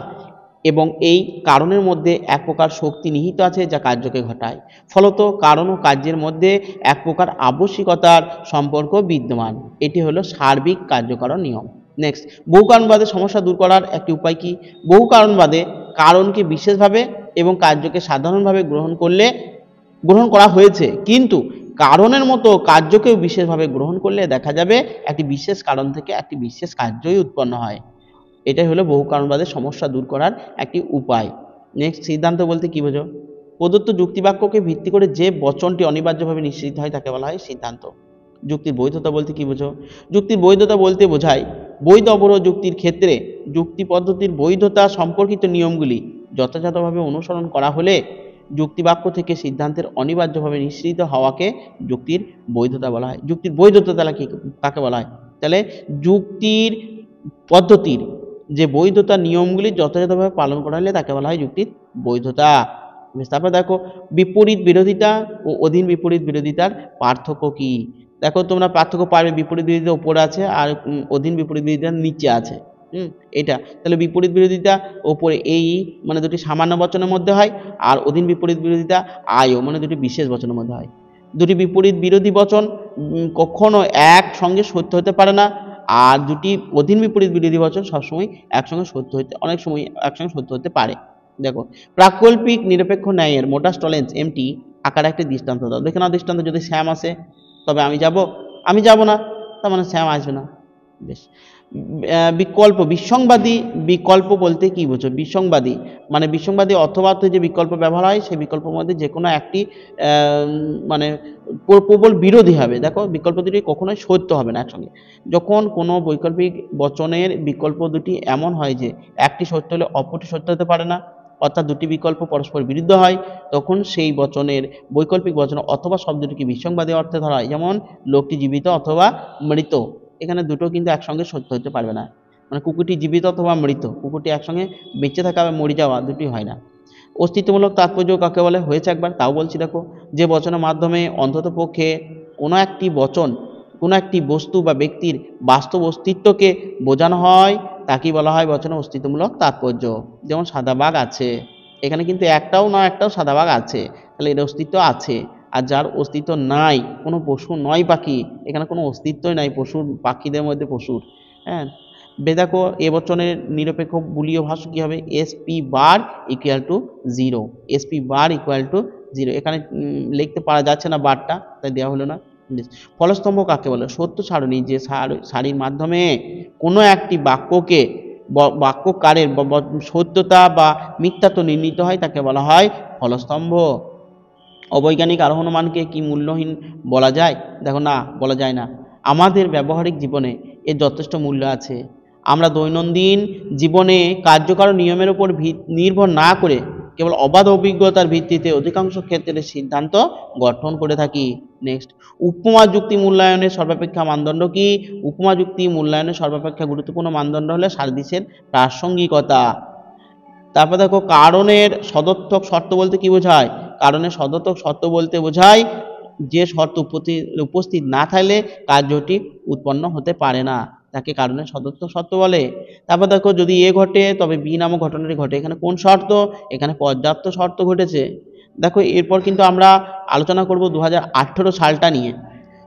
এবং এই কারণের মধ্যে এক প্রকার শক্তি নিহিত আছে যা কার্যকে ঘটায়, ফলত কারণ ও কার্যের মধ্যে এক প্রকার আবশ্যিকতার সম্পর্ক বিদ্যমান। এটি হলো সার্বিক কার্যকারণ নিয়ম। নেক্সট, বহু কারণবাদে সমস্যা দূর করার একটি উপায় কি? বহু কারণবাদে কারণকে বিশেষভাবে এবং কার্যকে সাধারণভাবে গ্রহণ করা হয়েছে, কিন্তু কারণের মতো কার্যকেও বিশেষভাবে গ্রহণ করলে দেখা যাবে একটি বিশেষ কারণ থেকে একটি বিশেষ কার্যই উৎপন্ন হয়। এটাই হলো বহু কারণবাদের সমস্যা দূর করার একটি উপায়। নেক্সট, সিদ্ধান্ত বলতে কি বোঝো? প্রদত্ত যুক্তিবাক্যকে ভিত্তি করে যে বচনটি অনিবার্যভাবে নিশ্চিত হয় তাকে বলা হয় সিদ্ধান্ত। যুক্তির বৈধতা বলতে কি বোঝো? যুক্তির বৈধতা বলতে বোঝায় বৈধ অবরোধ যুক্তির ক্ষেত্রে যুক্তি পদ্ধতির বৈধতা সম্পর্কিত নিয়মগুলি যথাযথভাবে অনুসরণ করা হলে যুক্তিবাক্য থেকে সিদ্ধান্তের অনিবার্যভাবে নিশ্চিত হওয়াকে যুক্তির বৈধতা বলা হয়। যুক্তির বৈধতা তাহলে কাকে বলা হয়? তাহলে যুক্তির পদ্ধতির যে বৈধতা নিয়মগুলি যথাযথভাবে পালন করা হলে তাকে বলা হয় যুক্তির বৈধতা। তারপর দেখো বিপরীত বিরোধিতা ও অধীন বিপরীত বিরোধিতার পার্থক্য কি? দেখো তোমরা পার্থক্য পারবে, বিপরীত বিরোধিতা উপরে আছে আর অধীন বিপরীত বিরোধিতা নিচে আছে। এটা তাহলে বিপরীত বিরোধিতা ওপরে এই মানে দুটি সামান্য বচনের মধ্যে হয়, আর অধীন বিপরীত বিরোধিতা আয়ও মানে দুটি বিশেষ বচনের মধ্যে হয়। দুটি বিপরীত বিরোধী বচন কখনো একসঙ্গে সত্য হতে পারে না, আর দুটি অধীন বিপরীত বিরোধী বচন সবসময় একসঙ্গে সত্য হতে অনেক সময় একসঙ্গে সত্য হতে পারে। দেখো, প্রাকল্পিক নিরপেক্ষ ন্যায়ের মোটাস টলেন্স এমটি আকার একটি দৃষ্টান্ত দাও। দেখে নাও দৃষ্টান্ত, যদি শ্যাম আসে তবে আমি যাব না, তার মানে শ্যাম আসবে না। বেশ। বিকল্প বিসংবাদী বিকল্প বলতে কি বোঝো? বিসংবাদী মানে বিসংবাদী অথবা যে বিকল্প ব্যবহার হয় সেই বিকল্পের মধ্যে যে কোনো একটি মানে প্রবল বিরোধী হবে। দেখো, বিকল্প দুটি কখনোই সত্য হবে না একসঙ্গে। যখন কোনো বৈকল্পিক বচনের বিকল্প দুটি এমন হয় যে একটি সত্য হলে অপরটি সত্য হতে পারে না, অর্থাৎ দুটি বিকল্প পরস্পর বিরুদ্ধ হয়, তখন সেই বচনের বৈকল্পিক বচন অথবা শব্দটিকে বিসংবাদী অর্থে ধরা হয়। যেমন লোকটি জীবিত অথবা মৃত, এখানে দুটো কিন্তু একসঙ্গে সত্য হতে পারবে না। মানে কুকুরটি জীবিত অথবা মৃত, কুকুরটি একসঙ্গে বেঁচে থাকা বা মরে যাওয়া দুটি হয় না। অস্তিত্বমূলক তাৎপর্য কাকে বলে? হয়েছে একবার, তাও বলছি। দেখো, যে বচনের মাধ্যমে অন্তত পক্ষে কোনো একটি বচন কোনো একটি বস্তু বা ব্যক্তির বাস্তব অস্তিত্বকে বোঝানো হয় তাকে বলা হয় বচনের অস্তিত্বমূলক তাৎপর্য। যেমন সাদা বাঘ আছে, এখানে কিন্তু একটাও সাদা বাঘ আছে, তাহলে এর অস্তিত্ব আছে। আর যার অস্তিত্ব নাই, কোনো পশু নয় পাখি, এখানে কোনো অস্তিত্বই নাই পশুর, পাখিদের মধ্যে পশুর। হ্যাঁ, দেখো, এ বচনের নিরপেক্ষ বুলীয় ভাষ্য কি হবে? SP bar equal to 0, SP bar equal to 0। এখানে লিখতে পারা যাচ্ছে না বারটা, তাই দেওয়া হলো না। ফলস্তম্ভ কাকে বলে? সত্য সারণী, যে সারির মাধ্যমে কোনো একটি বাক্যকে বাক্যকারের সত্যতা বা মিথ্যাত্ব নির্ণীত হয় তাকে বলা হয় ফলস্তম্ভ। অবৈজ্ঞানিক আরোহণ মানকে কি মূল্যহীন বলা যায়? দেখো, না, বলা যায় না। আমাদের ব্যবহারিক জীবনে এর যথেষ্ট মূল্য আছে। আমরা দৈনন্দিন জীবনে কার্যকর নিয়মের উপর নির্ভর না করে কেবল অবাধ অভিজ্ঞতার ভিত্তিতে অধিকাংশ ক্ষেত্রে সিদ্ধান্ত গঠন করে থাকি। নেক্সট, উপমা যুক্তি মূল্যায়নের সর্বাপেক্ষা মানদণ্ড কি? উপমা যুক্তি মূল্যায়নের সর্বাপেক্ষা গুরুত্বপূর্ণ মানদণ্ড হলো সাদৃশ্যের প্রাসঙ্গিকতা। তারপর দেখো, কারণের সদর্থক শর্ত বলতে কি বোঝায়? কারণের সদর্থক শর্ত বলতে বোঝায় যে শর্ত উপস্থিত না থাকলে কার্যটি উৎপন্ন হতে পারে না, তাকে কারণের সদর্থক শর্ত বলে। তারপর দেখো, যদি এ ঘটে তবে বি নামক ঘটনাটি ঘটে। এখানে কোন শর্ত? এখানে পর্যাপ্ত শর্ত ঘটেছে। দেখো, এরপর কিন্তু আমরা আলোচনা করব 2018 সালটা নিয়ে।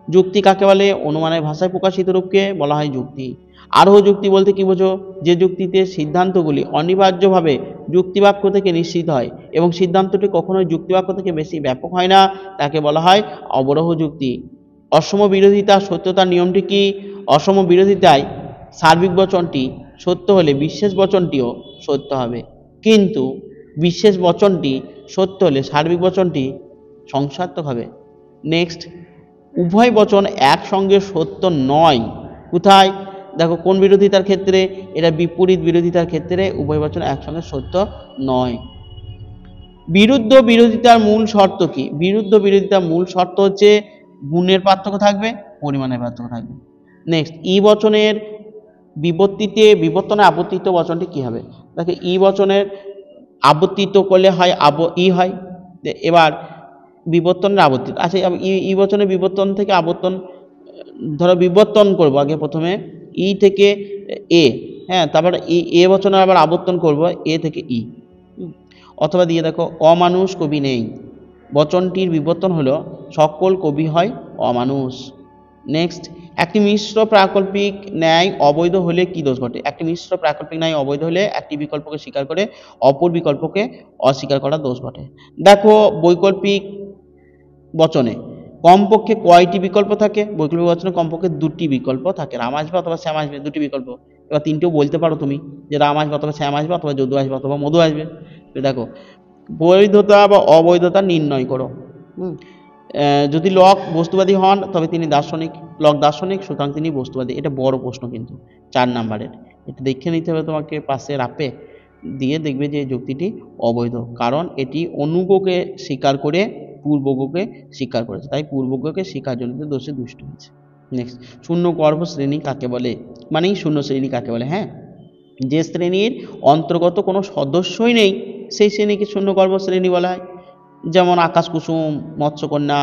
যুক্তি কাকে বলে? অনুমানের ভাষায় প্রকাশিত রূপকে বলা হয় যুক্তি। আরোহ যুক্তি বলতে কি বোঝো? যে যুক্তিতে সিদ্ধান্তগুলি অনিবার্যভাবে যুক্তিবাক্য থেকে নিশ্চিত হয় এবং সিদ্ধান্তটি কখনোই যুক্তিবাক্য থেকে বেশি ব্যাপক হয় না, তাকে বলা হয় অবরোহ যুক্তি। অসম বিরোধিতা সত্যতার নিয়মটি কি? অসম বিরোধিতায় সার্বিক বচনটি সত্য হলে বিশেষ বচনটিও সত্য হবে, কিন্তু বিশেষ বচনটি সত্য হলে সার্বিক বচনটি সংশয়াত্মক হবে। নেক্সট, উভয় বচন একসঙ্গে সত্য নয়। কোথায়? দেখো, কোন বিরোধিতার ক্ষেত্রে? এটা বিপরীত বিরোধিতার ক্ষেত্রে উভয় বচন একসঙ্গে সত্য নয়। বিরুদ্ধ বিরোধিতার মূল শর্ত কি? বিরুদ্ধ বিরোধিতার মূল শর্ত হচ্ছে গুণের পার্থক্য থাকবে, পরিমাণের পার্থক্য থাকবে। নেক্সট, ই বচনের বিবর্তিতে বিবর্তনে আবর্তিত বচনটি কি হবে? দেখো, ই বচনের আবর্তিত করলে হয় ই হয়। এবার বিবর্তনের আবর্তিত, আচ্ছা, ই বচনের বিবর্তন থেকে আবর্তন, ধরো বিবর্তন করব আগে প্রথমে ই থেকে এ, হ্যাঁ, তারপরে এ বচনের আবার আবর্তন করব এ থেকে ই। অথবা দিয়ে দেখো, অমানুষ কবি নেই, বচনটির বিবর্তন হলো সকল কবি হয় অমানুষ। নেক্সট, একটি মিশ্র প্রাকল্পিক ন্যায় অবৈধ হলে কি দোষ ঘটে? একটি মিশ্র প্রাকল্পিক ন্যায় অবৈধ হলে একটি বিকল্পকে স্বীকার করে অপর বিকল্পকে অস্বীকার করার দোষ ঘটে। দেখো, বৈকল্পিক বচনে কমপক্ষে কয়টি বিকল্প থাকে? বৈকল্পিক বচনে কমপক্ষে দুটি বিকল্প থাকে, রাম আসবে অথবা শ্যাম আসবে, দুটি বিকল্প। এবার তিনটেও বলতে পারো তুমি, যে রাম আসবে অথবা শ্যাম আসবে অথবা যদু আসবে অথবা মধু আসবে। দেখো, বৈধতা বা অবৈধতা নির্ণয় করো। যদি লক বস্তুবাদী হন তবে তিনি দার্শনিক, লক দার্শনিক, সুতরাং তিনি বস্তুবাদী। এটা বড় প্রশ্ন কিন্তু 4 নাম্বারের, এটা দেখে নিতে হবে তোমাকে, পাশে রাপে দিয়ে দেখবে যে যুক্তিটি অবৈধ, কারণ এটি অনুগকে স্বীকার করে পূর্বগকে স্বীকার করেছে, তাই পূর্বগকে স্বীকারজনিত দোষে দুষ্ট হয়েছে। নেক্সট, শূন্য গর্ভ শ্রেণী কাকে বলে? মানেই শূন্য শ্রেণী কাকে বলে? হ্যাঁ, যে শ্রেণীর অন্তর্গত কোনো সদস্যই নেই সেই শ্রেণীকে শূন্য গর্ভ শ্রেণী বলা হয়। যেমন আকাশ কুসুম, মৎস্যকন্যা।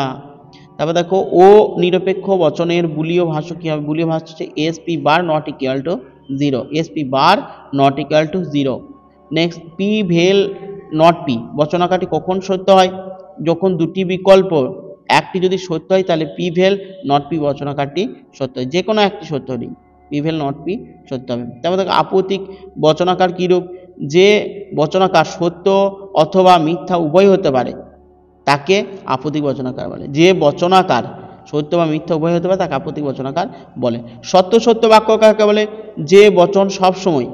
তারপর দেখো, ও নিরপেক্ষ বচনের বুলীয় ভাষ্য কি হবে? বুলীয় ভাষ্য হচ্ছে SP bar not equal to 0, SP bar not equal to 0. Next P ভেল নট P বচনাকারটি কখন সত্য হয়? যখন দুটি বিকল্প একটি যদি সত্য হয় তাহলে P ভেল নট P বচনাকারটি সত্য হয়, যে কোনো একটি সত্য হলেই P ভেল নট P সত্য হবে। তারপর দেখো আপত্তিক বচনাকার কীরূপ? যে বচনাকার সত্য অথবা মিথ্যা উভয় হতে পারে তাকে আপত্তিক বচনাকার বলে। যে বচনাকার সত্য বা মিথ্যা উভয় হতে পারে তাকে আপত্তিক বচনাকার বলে। সত্য সত্য বাক্য কাকে বলে? যে বচন সবসময়,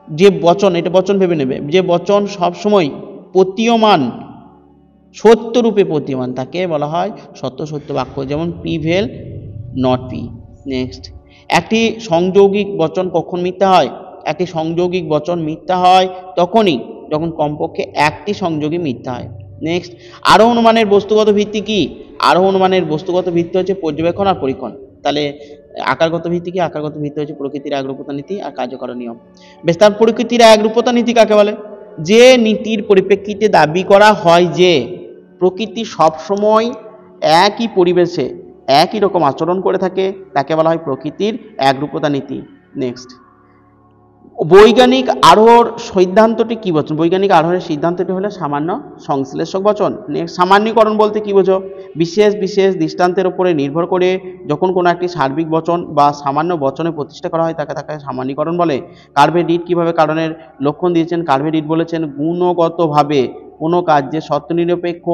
যে বচন, এটা বচন ভেবে নেবে, যে বচন সবসময় প্রতীয়মান, সত্যরূপে প্রতীয়মান তাকে বলা হয় সত্য সত্য বাক্য, যেমন পি ভেল নট পি। নেক্সট, একটি সংযৌগিক বচন কখন মিথ্যা হয়? একটি সংযৌগিক বচন মিথ্যা হয় তখনই যখন কমপক্ষে একটি সংযোগী মিথ্যা হয়। নেক্সট, আরোহ অনুমানের বস্তুগত ভিত্তি কি? আরোহ অনুমানের বস্তুগত ভিত্তি হচ্ছে পর্যবেক্ষণ আর পরীক্ষণ। তাহলে আকারগত ভিত্তি কি? আকারগত ভিত্তি হচ্ছে প্রকৃতির একরূপতা নীতি আর কার্যকর নিয়ম। বেশ, তার প্রকৃতির একরূপতা নীতি কাকে বলে? যে নীতির পরিপ্রেক্ষিতে দাবি করা হয় যে প্রকৃতি সবসময় একই পরিবেশে একই রকম আচরণ করে থাকে তাকে বলা হয় প্রকৃতির একরূপতা নীতি। নেক্সট, বৈজ্ঞানিক আরোহর সিদ্ধান্তটি কি বচন? বৈজ্ঞানিক আরোহের সিদ্ধান্তটি হলো সামান্য সংশ্লেষক বচন। নেক্সট, সামান্যীকরণ বলতে কি বোঝো? বিশেষ বিশেষ দৃষ্টান্তের উপরে নির্ভর করে যখন কোনো একটি সার্বিক বচন বা সামান্য বচনে প্রতিষ্ঠা করা হয় তাকে তাকে সামান্যীকরণ বলে। কার্ভে ডিড কিভাবে কারণের লক্ষণ দিয়েছেন? কার্ভে ডিড বলেছেন, গুণগতভাবে কোনো কার্যে সত্য নিরপেক্ষ,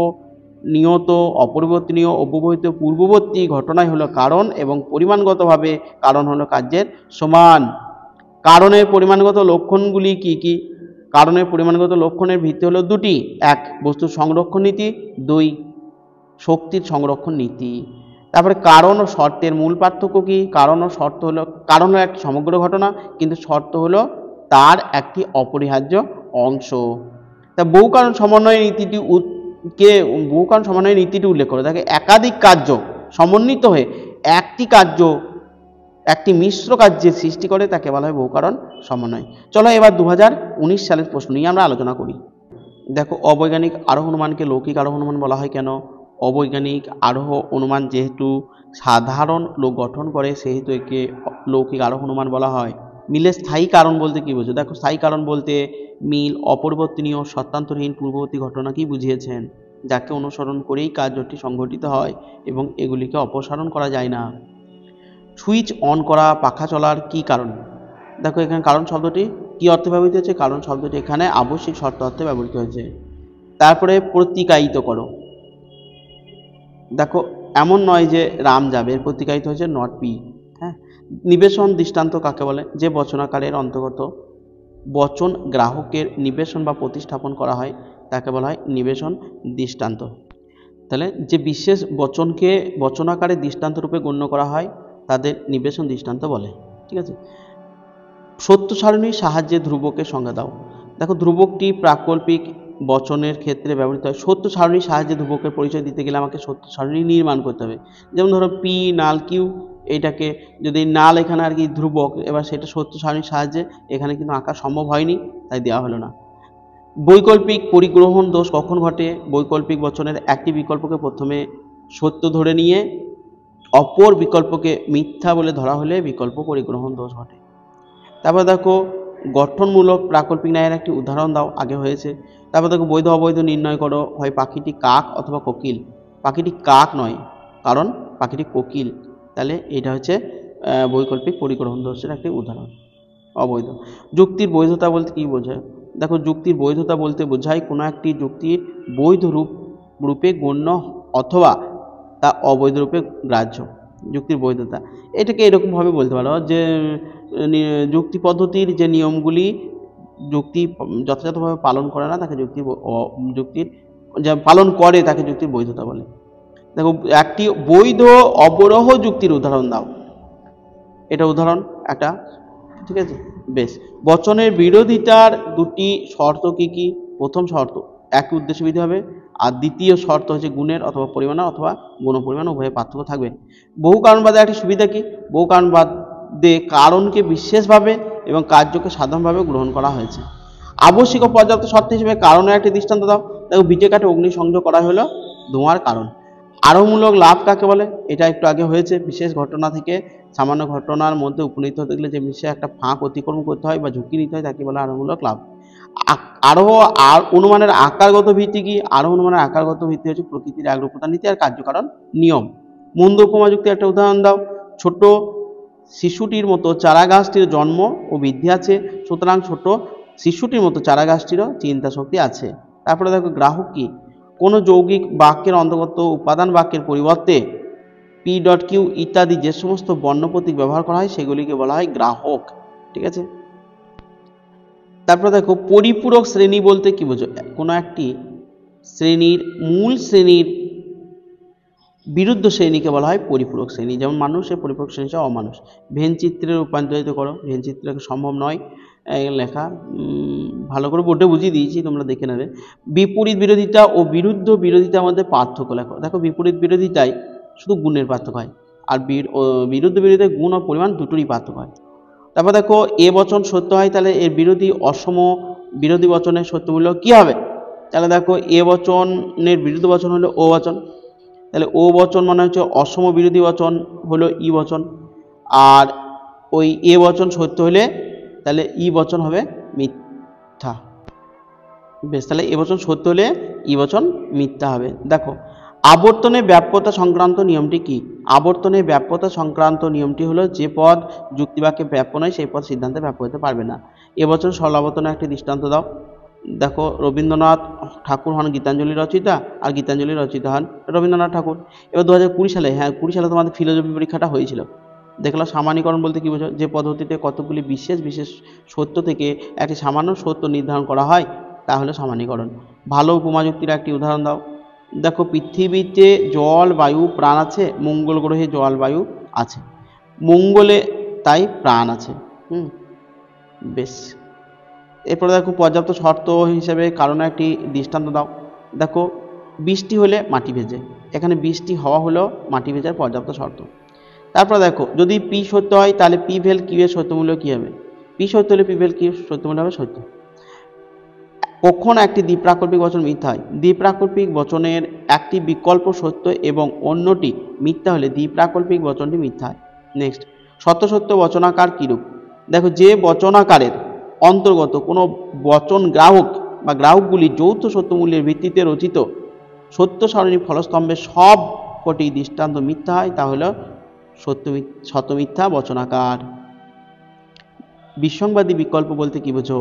নিয়ত, অপরিবর্তনীয়, অব্যবহিত পূর্ববর্তী ঘটনাই হলো কারণ এবং পরিমাণগতভাবে কারণ হলো কার্যের সমান। কারণের পরিমাণগত লক্ষণগুলি কি কি? কারণের পরিমাণগত লক্ষণের ভিত্তি হলো দুটি, এক বস্তুর সংরক্ষণ নীতি, দুই শক্তির সংরক্ষণ নীতি। তারপরে কারণ ও শর্তের মূল পার্থক্য কি? কারণ ও শর্ত হলো, কারণ হলো একটি সমগ্র ঘটনা, কিন্তু শর্ত হলো তার একটি অপরিহার্য অংশ। তা বহু কারণ সমন্বয় নীতিটি বহু কারণ সমন্বয় নীতিটি উল্লেখ করে থাকে একাধিক কার্য সমন্বিত হয়ে একটি কার্য, একটি মিশ্র কার্যের সৃষ্টি করে তাকে বলা হয় বহু কারণ সমন্বয়। চলো এবার 2019 সালের প্রশ্ন নিয়ে আমরা আলোচনা করি। দেখো, অবৈজ্ঞানিক আরোহ অনুমানকে লৌকিক আরোহ অনুমান বলা হয় কেন? অবৈজ্ঞানিক আরোহ অনুমান যেহেতু সাধারণ লোক গঠন করে সেহেতু একে লৌকিক আরোহ অনুমান বলা হয়। মিলের স্থায়ী কারণ বলতে কি বোঝো? দেখো, স্থায়ী কারণ বলতে মিল অপরিবর্তনীয় সত্যান্তরহীন পূর্ববর্তী ঘটনাকেই বুঝিয়েছেন, যাকে অনুসরণ করেই কার্যটি সংঘটিত হয় এবং এগুলিকে অপসারণ করা যায় না। সুইচ অন করা, পাখা চলার কি কারণ? দেখো, এখানে কারণ শব্দটি কি অর্থে ব্যবহৃত হয়েছে? কারণ শব্দটি এখানে আবশ্যিক শর্ত অর্থে ব্যবহৃত হয়েছে। তারপরে প্রতিকায়িত করো, দেখো এমন নয় যে রাম যাবে, এর প্রতিকায়িত হয়েছে নট পি। হ্যাঁ, নিবেশন দৃষ্টান্ত কাকে বলে? যে বচনাকারের অন্তর্গত বচন গ্রাহকের নিবেশন বা প্রতিস্থাপন করা হয় তাকে বলা হয় নিবেশন দৃষ্টান্ত। তাহলে যে বিশেষ বচনকে বচনাকারে দৃষ্টান্ত রূপে গণ্য করা হয় তাদের নিবেশন দৃষ্টান্ত বলে। ঠিক আছে। সত্য সারণীর সাহায্যে ধ্রুবকের সংজ্ঞা দাও। দেখো, ধ্রুবকটি প্রাকল্পিক বচনের ক্ষেত্রে ব্যবহৃত হয়। সত্য সারণীর সাহায্যে ধ্রুবকের পরিচয় দিতে গেলে আমাকে সত্য সারণী নির্মাণ করতে হবে। যেমন ধরো পি নাল কিউ, এইটাকে যদি নাল এখানে আর কি ধ্রুবক, এবার সেটা সত্য সারণীর সাহায্যে এখানে কিন্তু আঁকা সম্ভব হয়নি, তাই দেওয়া হলো না। বৈকল্পিক পরিগ্রহণ দোষ কখন ঘটে? বৈকল্পিক বচনের একটি বিকল্পকে প্রথমে সত্য ধরে নিয়ে অপর বিকল্পকে মিথ্যা বলে ধরা হলে বিকল্প পরিগ্রহণ দোষ ঘটে। তারপর দেখো, গঠনমূলক প্রাকল্পিক ন্যায়ের একটি উদাহরণ দাও, আগে হয়েছে। তারপর দেখো, বৈধ অবৈধ নির্ণয় করো, হয় পাখিটি কাক অথবা কোকিল। পাখিটি কাক নয়, কারণ পাখিটি কোকিল, তাহলে এটা হচ্ছে বৈকল্পিক পরিগ্রহণ দোষের একটি উদাহরণ। অবৈধ। যুক্তির বৈধতা বলতে কি বোঝায়? দেখো, যুক্তির বৈধতা বলতে বোঝায় কোনো একটি যুক্তির বৈধ রূপে গণ্য অথবা তা অবৈধ রূপে গ্রাহ্য। যুক্তির বৈধতা এটাকে এরকমভাবে বলতে পারো যে যুক্তি পদ্ধতির যে নিয়মগুলি যুক্তি যথাযথভাবে পালন করে না তাকে যুক্তির যা পালন করে তাকে যুক্তির বৈধতা বলে। দেখো, একটি বৈধ অবরোহ যুক্তির উদাহরণ দাও, এটা উদাহরণ একটা। ঠিক আছে, বেশ। বচনের বিরোধিতার দুটি শর্ত কি কি? প্রথম শর্ত একই উদ্দেশ্য বিধি হবে, আর দ্বিতীয় শর্ত হচ্ছে গুণের অথবা পরিমাণ অথবা গুণ পরিমাণ উভয়ে পার্থক্য থাকবে। বহু কারণবাদের একটি সুবিধা কি? বহু কারণবাদে কারণকে বিশেষভাবে এবং কার্যকে সাধারণভাবে গ্রহণ করা হয়েছে। আবশ্যিক ও পর্যাপ্ত শর্ত হিসেবে কারণের একটি দৃষ্টান্ত দাও। দেখো, বিটে কাঠে অগ্নি সংযোগ করা হলো ধোঁয়ার কারণ। আরোহমূলক লাভ কাকে বলে? এটা একটু আগে হয়েছে, বিশেষ ঘটনা থেকে সামান্য ঘটনার মধ্যে উপনীত হতে গেলে যে বিশেষ একটা ফাঁক অতিক্রম করতে হয় বা ঝুঁকি নিতে হয় তাকে বলে আরোহমূলক লাভ। আরোহ আর অনুমানের আকারগত ভিত্তি কি? আরোহ অনুমানের আকারগত ভিত্তি হচ্ছে প্রকৃতির একরূপতা নীতি আর কার্যকারণ নিয়ম। মন্দ উপমা যুক্তি একটা উদাহরণ দাও। ছোট শিশুটির মতো চারা গাছটির জন্ম ও বৃদ্ধি আছে, সুতরাং ছোট শিশুটির মতো চারা গাছটিরও চিন্তা শক্তি আছে। তারপরে দেখো গ্রাহক কি? কোনো যৌগিক বাক্যের অন্তর্গত উপাদান বাক্যের পরিবর্তে পি ডট কিউ ইত্যাদি যে সমস্ত বর্ণ প্রতীক ব্যবহার করা হয় সেগুলিকে বলা হয় গ্রাহক। ঠিক আছে। তারপরে দেখো পরিপূরক শ্রেণী বলতে কি বোঝো? কোনো একটি শ্রেণীর মূল শ্রেণীর বিরুদ্ধ শ্রেণীকে বলা হয় পরিপূরক শ্রেণী। যেমন মানুষের পরিপূরক শ্রেণী হচ্ছে অমানুষ। ভেন চিত্রে রূপান্তরিত করো। ভেন চিত্রকে সম্ভব নয় লেখা, ভালো করে বোর্ডে বুঝিয়ে দিয়েছি, তোমরা দেখে নেবে। বিপরীত বিরোধিতা ও বিরুদ্ধ বিরোধিতার মধ্যে পার্থক্য লেখো। দেখো বিপরীত বিরোধিতায় শুধু গুণের পার্থক্য হয়, আর বিরুদ্ধ বিরোধিতায় গুণ ও পরিমাণ দুটোরই পার্থক্য হয়। তারপর দেখো এ বচন সত্য হয়, তাহলে এর বিরোধী অসম বিরোধী বচনের সত্যমূল্য কি হবে? তাহলে দেখো এ বচনের বিরুদ্ধ বচন হলো ও বচন, তাহলে ও বচন মানে হচ্ছে অসম বিরোধী বচন হলো ই বচন, আর ওই এ বচন সত্য হলে তাহলে ই বচন হবে মিথ্যা। বেশ, তাহলে এ বচন সত্য হলে ই বচন মিথ্যা হবে। দেখো আবর্তনের ব্যাপ্যতা সংক্রান্ত নিয়মটি কি? আবর্তনের ব্যাপ্যতা সংক্রান্ত নিয়মটি হলো যে পদ যুক্তিবাক্যে ব্যাপ্য নয় সেই পদ সিদ্ধান্তে ব্যাপ্য হতে পারবে না। এবছর সরলাবর্তনের একটি দৃষ্টান্ত দাও। দেখো রবীন্দ্রনাথ ঠাকুর হন গীতাঞ্জলি রচয়িতা, আর গীতাঞ্জলি রচয়িতা হন রবীন্দ্রনাথ ঠাকুর। এবার 2020 সালে, হ্যাঁ 20 সালে তোমাদের ফিলোসফি পরীক্ষাটা হয়েছিল। দেখলাম সামান্যীকরণ বলতে কি বোঝো? যে পদ্ধতিতে কতগুলি বিশেষ বিশেষ সত্য থেকে একটি সামান্য সত্য নির্ধারণ করা হয় তা হলো সামান্যীকরণ। ভালো উপমাযুক্তির একটি উদাহরণ দাও। দেখো পৃথিবীতে জল বায়ু প্রাণ আছে, মঙ্গল গ্রহে জল বায়ু আছে, মঙ্গলে তাই প্রাণ আছে। বেশ, এরপরে দেখো পর্যাপ্ত শর্ত হিসেবে কারণে একটি দৃষ্টান্ত দাও। দেখো বৃষ্টি হলে মাটি ভেজে, এখানে বৃষ্টি হওয়া হলো মাটি ভেজার পর্যাপ্ত শর্ত। তারপর দেখো যদি পি সত্য হয় তাহলে পি ভেল কিউ এর সত্যমূল্য কি হবে? পি সত্য হলে পি ভেল কিউ সত্যমূল্য হবে সত্য। কখন একটি দ্বিপ্রাকল্পিক বচন মিথ্যা হয়? দ্বিপ্রাকল্পিক বচনের একটি বিকল্প সত্য এবং অন্যটি মিথ্যা হলে দ্বিপ্রাকল্পিক বচনটি মিথ্যা হয়। নেক্সট, সত্য সত্য বচনাকার কিরূপ? দেখো যে বচনাকারের অন্তর্গত কোনো বচন গ্রাহক বা গ্রাহকগুলি যৌথ সত্যমূল্যের ভিত্তিতে রচিত সত্য সারণী ফলস্তম্ভের সব কটি দৃষ্টান্ত মিথ্যা হয় তাহলে শতমিথ্যা বচনাকার। বিসংবাদী বিকল্প বলতে কি বোঝো?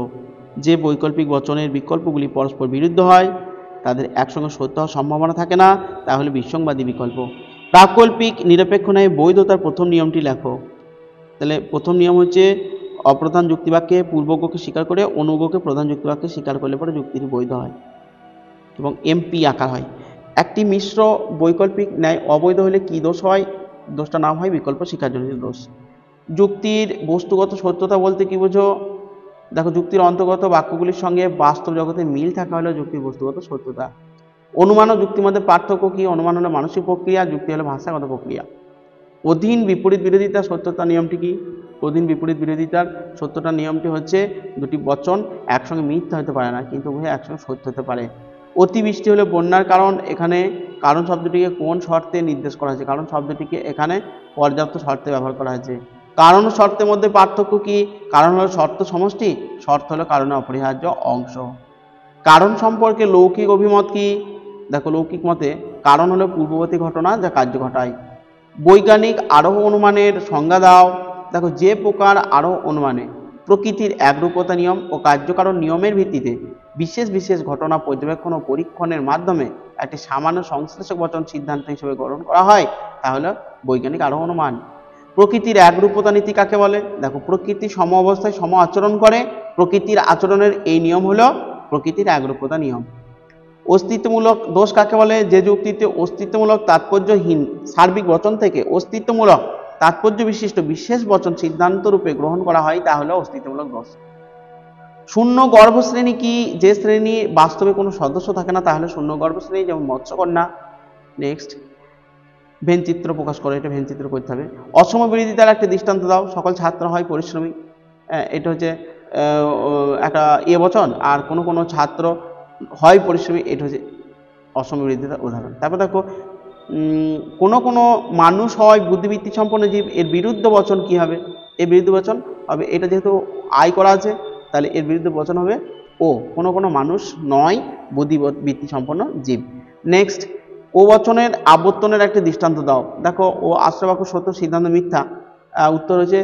যে বৈকল্পিক বচনের বিকল্পগুলি পরস্পর বিরুদ্ধ হয়, তাদের একসঙ্গে সত্য হওয়ার সম্ভাবনা থাকে না, তাহলে বিসংবাদী বিকল্প। প্রাকল্পিক নিরপেক্ষ ন্যায় বৈধতার প্রথম নিয়মটি লেখো। তাহলে প্রথম নিয়ম হচ্ছে অপ্রধান যুক্তিবাক্যে পূর্বজ্ঞকে স্বীকার করে অনুজ্ঞকে প্রধান যুক্তিবাক্যে স্বীকার করলে পরে যুক্তিটি বৈধ হয় এবং এমপি আকার হয়। একটি মিশ্র বৈকল্পিক ন্যায় অবৈধ হলে কি দোষ হয়? দোষটা নাম হয় বিকল্প স্বীকারজনিত দোষ। যুক্তির বস্তুগত সত্যতা বলতে কি বোঝো? দেখো যুক্তির অন্তর্গত বাক্যগুলির সঙ্গে বাস্তব জগতে মিল থাকা হলো যুক্তির বস্তুগত সত্যতা। অনুমান ও যুক্তির মধ্যে পার্থক্য কি? অনুমান হলো মানসিক প্রক্রিয়া, যুক্তি হলো ভাষাগত প্রক্রিয়া। অধীন বিপরীত বিরোধিতা সত্যতা নিয়মটি কি? অধীন বিপরীত বিরোধিতার সত্যতা নিয়মটি হচ্ছে দুটি বচন একসঙ্গে মিথ্যা হতে পারে না, কিন্তু উভয় একসঙ্গে সত্য হতে পারে। অতিবৃষ্টি হলো বন্যার কারণ, এখানে কারণ শব্দটিকে কোন শর্তে নির্দেশ করা হয়েছে? কারণ শব্দটিকে এখানে পর্যাপ্ত শর্তে ব্যবহার করা হয়েছে। কারণ ও শর্তের মধ্যে পার্থক্য কি? কারণ হলো শর্ত সমষ্টি, শর্ত হলো কারণের অপরিহার্য অংশ। কারণ সম্পর্কে লৌকিক অভিমত কি? দেখো লৌকিক মতে কারণ হলো পূর্ববর্তী ঘটনা যা কার্য ঘটায়। বৈজ্ঞানিক আরোহ অনুমানের সংজ্ঞা দাও। দেখো যে প্রকার আরোহ অনুমানে প্রকৃতির একরূপতা নিয়ম ও কার্যকারণ নিয়মের ভিত্তিতে বিশেষ বিশেষ ঘটনা পর্যবেক্ষণ ও পরীক্ষণের মাধ্যমে একটি সামান্য সংশ্লেষক বচন সিদ্ধান্ত হিসেবে গ্রহণ করা হয় তাহলে বৈজ্ঞানিক আরোহ অনুমান। প্রকৃতির একরূপতা নীতি কাকে বলে? দেখো প্রকৃতি সম অবস্থায় সম আচরণ করে, প্রকৃতির আচরণের এই নিয়ম হলো প্রকৃতির একরূপতা নিয়ম। অস্তিত্বমূলক দোষ কাকে বলে? যে যুক্তিতে অস্তিত্বমূলক তাৎপর্যহীন সার্বিক বচন থেকে অস্তিত্বমূলক তাৎপর্য বিশিষ্ট বিশেষ বচন সিদ্ধান্ত রূপে গ্রহণ করা হয় তা হলো অস্তিত্বমূলক দোষ। শূন্য গর্ভ শ্রেণী কি? যে শ্রেণী বাস্তবে কোনো সদস্য থাকে না তাহলে শূন্য গর্ভ শ্রেণী, যেমন মৎস্যকন্যা। নেক্সট, ভেনচিত্র প্রকাশ করো, এটা ভেনচিত্র করতে হবে। অসম বিরোধিতার একটা দৃষ্টান্ত দাও। সকল ছাত্র হয় পরিশ্রমী, এটা হচ্ছে একটা এ বচন, আর কোনো কোনো ছাত্র হয় পরিশ্রমী, এটা হচ্ছে অসম বিরোধিতার উদাহরণ। তারপর দেখো কোনো কোনো মানুষ হয় বুদ্ধিবৃত্তি সম্পন্ন জীব, এর বিরুদ্ধ বচন কি হবে? এর বিরুদ্ধ বচন হবে, এটা যেহেতু আই করা আছে তাহলে এর বিরুদ্ধ বচন হবে ও, কোনো কোনো মানুষ নয় বুদ্ধিবৃত্তি সম্পন্ন জীব। নেক্সট, ও বচনের আবর্তনের একটা দৃষ্টান্ত দাও। দেখো, ও আশ্রবাক্য সত্য সিদ্ধান্ত মিথ্যা, উত্তর হচ্ছে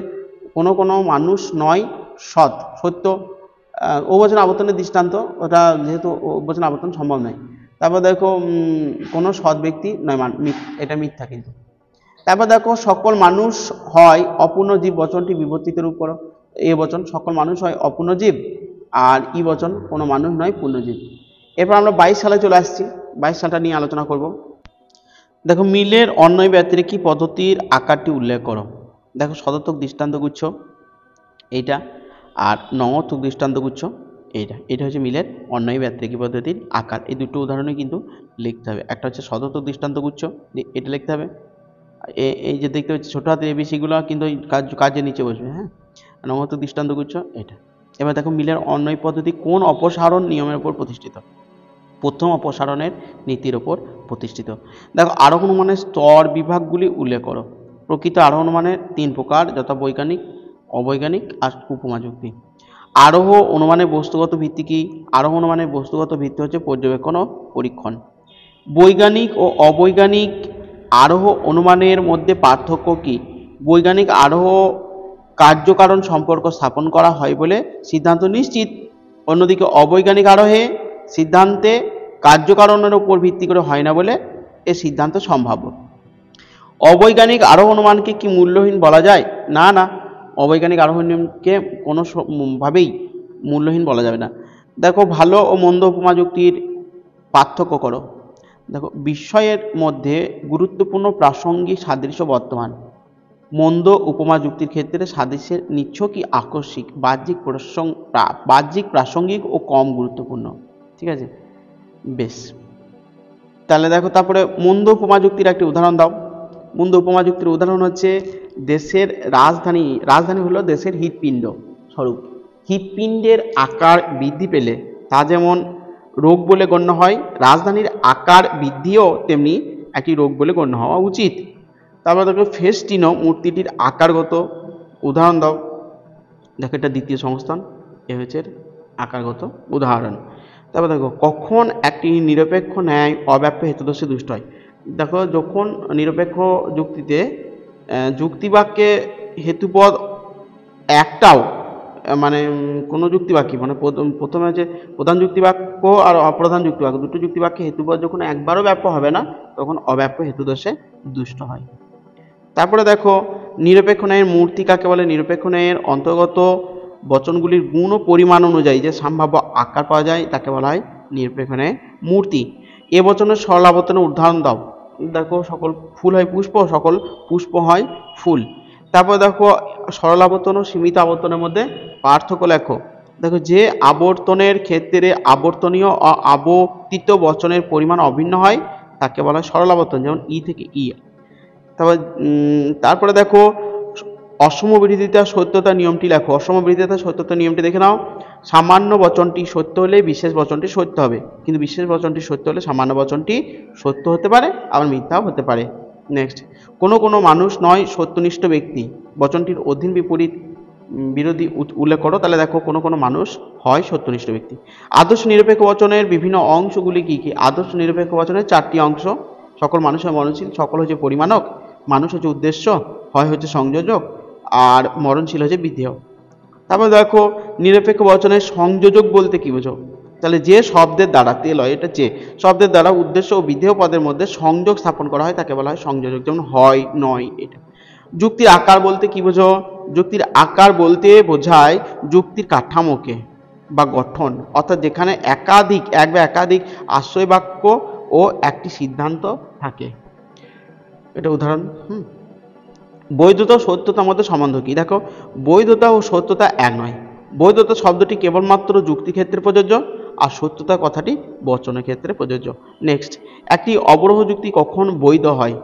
কোনো কোনো মানুষ নয় সৎ, সত্য। ও বচন আবর্তনের দৃষ্টান্ত, ওটা যেহেতু ও বচন আবর্তন সম্ভব নয়। তারপর দেখো কোনো সৎ ব্যক্তি নয়, এটা মিথ্যা কিন্তু। তারপর দেখো সকল মানুষ হয় অপূর্ণ জীব, বচনটি বিবর্তিত রূপ করো। এ বচন সকল মানুষ হয় অপূর্ণ জীব, আর ই বচন কোনো মানুষ নয় পূর্ণজীব। এরপর আমরা 22 সালে চলে আসছি, 22 সালটা নিয়ে আলোচনা করব। দেখো, মিলের অন্যয় ব্যতিরেকী পদ্ধতির আকারটি উল্লেখ করো। দেখো, সদর্থক দৃষ্টান্তগুচ্ছ এইটা, আর নঙর্থক দৃষ্টান্তগুচ্ছ এইটা। এটা হচ্ছে মিলের অন্যয় ব্যতিরেকী পদ্ধতির আকার। এই দুটো উদাহরণে কিন্তু লিখতে হবে। একটা হচ্ছে সদর্থক দৃষ্টান্তগুচ্ছ, এটা লিখতে হবে। এই যে দেখতে পাচ্ছি ছোট হাতের এবিসিগুলো কিন্তু কাজের নিচে বসবে, হ্যাঁ। নঙর্থক দৃষ্টান্তগুচ্ছ এটা। এবার দেখো, মিলের অন্যয় পদ্ধতি কোন অপসারণ নিয়মের উপর প্রতিষ্ঠিত? প্রথম অপসারণের নীতির ওপর প্রতিষ্ঠিত। দেখো, আরোহ অনুমানের স্তর বিভাগগুলি উল্লেখ করো। প্রকৃত আরোহ অনুমানের 3 প্রকার, যথা বৈজ্ঞানিক, অবৈজ্ঞানিক আর উপমা যুক্তি। আরোহ অনুমানের বস্তুগত ভিত্তি কি? আরোহ অনুমানের বস্তুগত ভিত্তি হচ্ছে পর্যবেক্ষণ ও পরীক্ষণ। বৈজ্ঞানিক ও অবৈজ্ঞানিক আরোহ অনুমানের মধ্যে পার্থক্য কি? বৈজ্ঞানিক আরোহ কার্যকারণ সম্পর্ক স্থাপন করা হয় বলে সিদ্ধান্ত নিশ্চিত, অন্যদিকে অবৈজ্ঞানিক আরোহে সিদ্ধান্তে কার্যকারণের উপর ভিত্তি করে হয় না বলে এ সিদ্ধান্ত সম্ভাব্য। অবৈজ্ঞানিক আরোহ অনুমানকে কি মূল্যহীন বলা যায়? না না, অবৈজ্ঞানিক আরোহ নিয়মকে কোনোভাবেই মূল্যহীন বলা যাবে না। দেখো, ভালো ও মন্দ উপমা যুক্তির পার্থক্য করো। দেখো, বিস্ময়ের মধ্যে গুরুত্বপূর্ণ প্রাসঙ্গিক সাদৃশ্য বর্তমান। মন্দ উপমা যুক্তির ক্ষেত্রে সাদৃশ্যের নিচ্ছ কি আকস্মিক, বাহ্যিক, প্রাসঙ্গিক ও কম গুরুত্বপূর্ণ। ঠিক আছে, বেশ। তাহলে দেখো, তারপরে মন্দ উপমা যুক্তির একটি উদাহরণ দাও। মন্দ উপমা যুক্তির উদাহরণ হচ্ছে দেশের রাজধানী হলো দেশের হৃৎপিণ্ড স্বরূপ। হৃৎপিণ্ডের আকার বৃদ্ধি পেলে তা যেমন রোগ বলে গণ্য হয়, রাজধানীর আকার বৃদ্ধিও তেমনি একটি রোগ বলে গণ্য হওয়া উচিত। তারপর দেখো, ফেস্টিনো মূর্তিটির আকারগত উদাহরণ দাও। দেখো, এটা দ্বিতীয় সংস্থান, এ হচ্ছে আকারগত উদাহরণ। তারপর দেখো, কখন একটি নিরপেক্ষ ন্যায় অব্যাপ্য হেতুদোষে দুষ্ট হয়? দেখো, যখন নিরপেক্ষ যুক্তিতে যুক্তিবাক্যে হেতুপদ একটাও, মানে কোনো যুক্তিবাক্য, মানে প্রথমে হচ্ছে প্রধান যুক্তিবাক্য আর অপ্রধান যুক্তিবাক্য, দুটো যুক্তিবাক্যে হেতুপদ যখন একবারও ব্যাপ্য হবে না, তখন অব্যাপ্য হেতুদোষে দুষ্ট হয়। তারপরে দেখো, নিরপেক্ষ ন্যায়ের মূর্তি কাকে বলে? নিরপেক্ষ ন্যায়ের অন্তর্গত বচনগুলির গুণ ও পরিমাণ অনুযায়ী যে সম্ভাব্য আকার পাওয়া যায় তাকে বলা হয় নিরপেক্ষ ন্যায়ের মূর্তি। এ বচনের সরল আবর্তনের উদাহরণ দাও। দেখো, সকল ফুল হয় পুষ্প, সকল পুষ্প হয় ফুল। তারপর দেখো, সরল আবর্তন ও সীমিত আবর্তনের মধ্যে পার্থক্য লেখো। দেখো, যে আবর্তনের ক্ষেত্রে আবর্তনীয় ও আবর্তিত বচনের পরিমাণ অভিন্ন হয় তাকে বলা হয় সরল আবর্তন, যেমন ই থেকে ই। তারপরে দেখো, অসমবিরোধিতা সত্যতা নিয়মটি লেখো। অসমবিরোধিতা সত্যতা নিয়মটি দেখে নাও। সামান্য বচনটি সত্য হলে বিশেষ বচনটি সত্য হবে, কিন্তু বিশেষ বচনটি সত্য হলে সামান্য বচনটি সত্য হতে পারে, আবার মিথ্যাও হতে পারে। নেক্সট, কোনো কোনো মানুষ নয় সত্যনিষ্ঠ ব্যক্তি, বচনটির অধীন বিপরীত বিরোধী উল্লেখ করো। তাহলে দেখো, কোনো কোনো মানুষ হয় সত্যনিষ্ঠ ব্যক্তি। আদর্শ নিরপেক্ষ বচনের বিভিন্ন অংশগুলি কি কি? আদর্শ নিরপেক্ষ বচনের 4টি অংশ। সকল মানুষ হয় মরণশীল, সকল হচ্ছে পরিমাণক, মানুষ হচ্ছে উদ্দেশ্য, হয় হচ্ছে সংযোজক, আর মরণশীল হচ্ছে বিধেয়। তারপর দেখো, নিরপেক্ষ বচনের সংযোজক বলতে কি বোঝো? তাহলে যে শব্দের দ্বারা, তেল হয় এটা, যে শব্দের দ্বারা উদ্দেশ্য ও বিধেয় পদের মধ্যে সংযোগ স্থাপন করা হয় তাকে বলা হয় সংযোজক, যেমন হয়, নয়, এটা। যুক্তির আকার বলতে কি বোঝো? যুক্তির আকার বলতে বোঝায় যুক্তির কাঠামোকে বা গঠন, অর্থাৎ যেখানে এক বা একাধিক আশ্রয় বাক্য ও একটি সিদ্ধান্ত থাকে, এটা উদাহরণ। বৈধতা ও সত্যতার মধ্যে সম্বন্ধ কি? দেখো, বৈধতা ও সত্যতা এক নয়। বৈধতা শব্দটি কেবলমাত্র যুক্তি ক্ষেত্রে প্রযোজ্য, আর সত্যতা কথাটি বচনের ক্ষেত্রে প্রযোজ্য। নেক্সট, একটি অবরোহ যুক্তি কখন বৈধ হয়?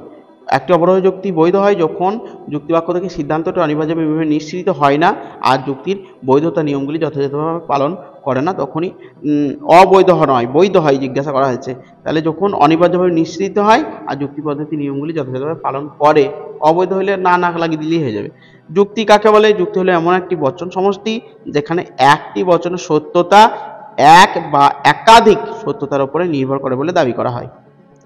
একটি অবরোহ যুক্তি বৈধ হয় যখন যুক্তিবাক্য থেকে সিদ্ধান্তটি অনিবার্যভাবে নিশ্চিত হয় না আর যুক্তির বৈধতা নিয়মগুলি যথাযথভাবে পালন করে না, তখনই অবৈধ নয় বৈধ হয় জিজ্ঞাসা করা হয়েছে। তাহলে যখন অনিবার্যভাবে নিশ্চিত হয় আর যুক্তি পদ্ধতি নিয়মগুলি যথাযথভাবে পালন করে, অবৈধ হলে না লাগিয়ে দিলেই হয়ে যাবে। যুক্তি কাকে বলে? যুক্তি হলো এমন একটি বচন সমষ্টি যেখানে একটি বচনের সত্যতা এক বা একাধিক সত্যতার উপরে নির্ভর করে বলে দাবি করা হয়।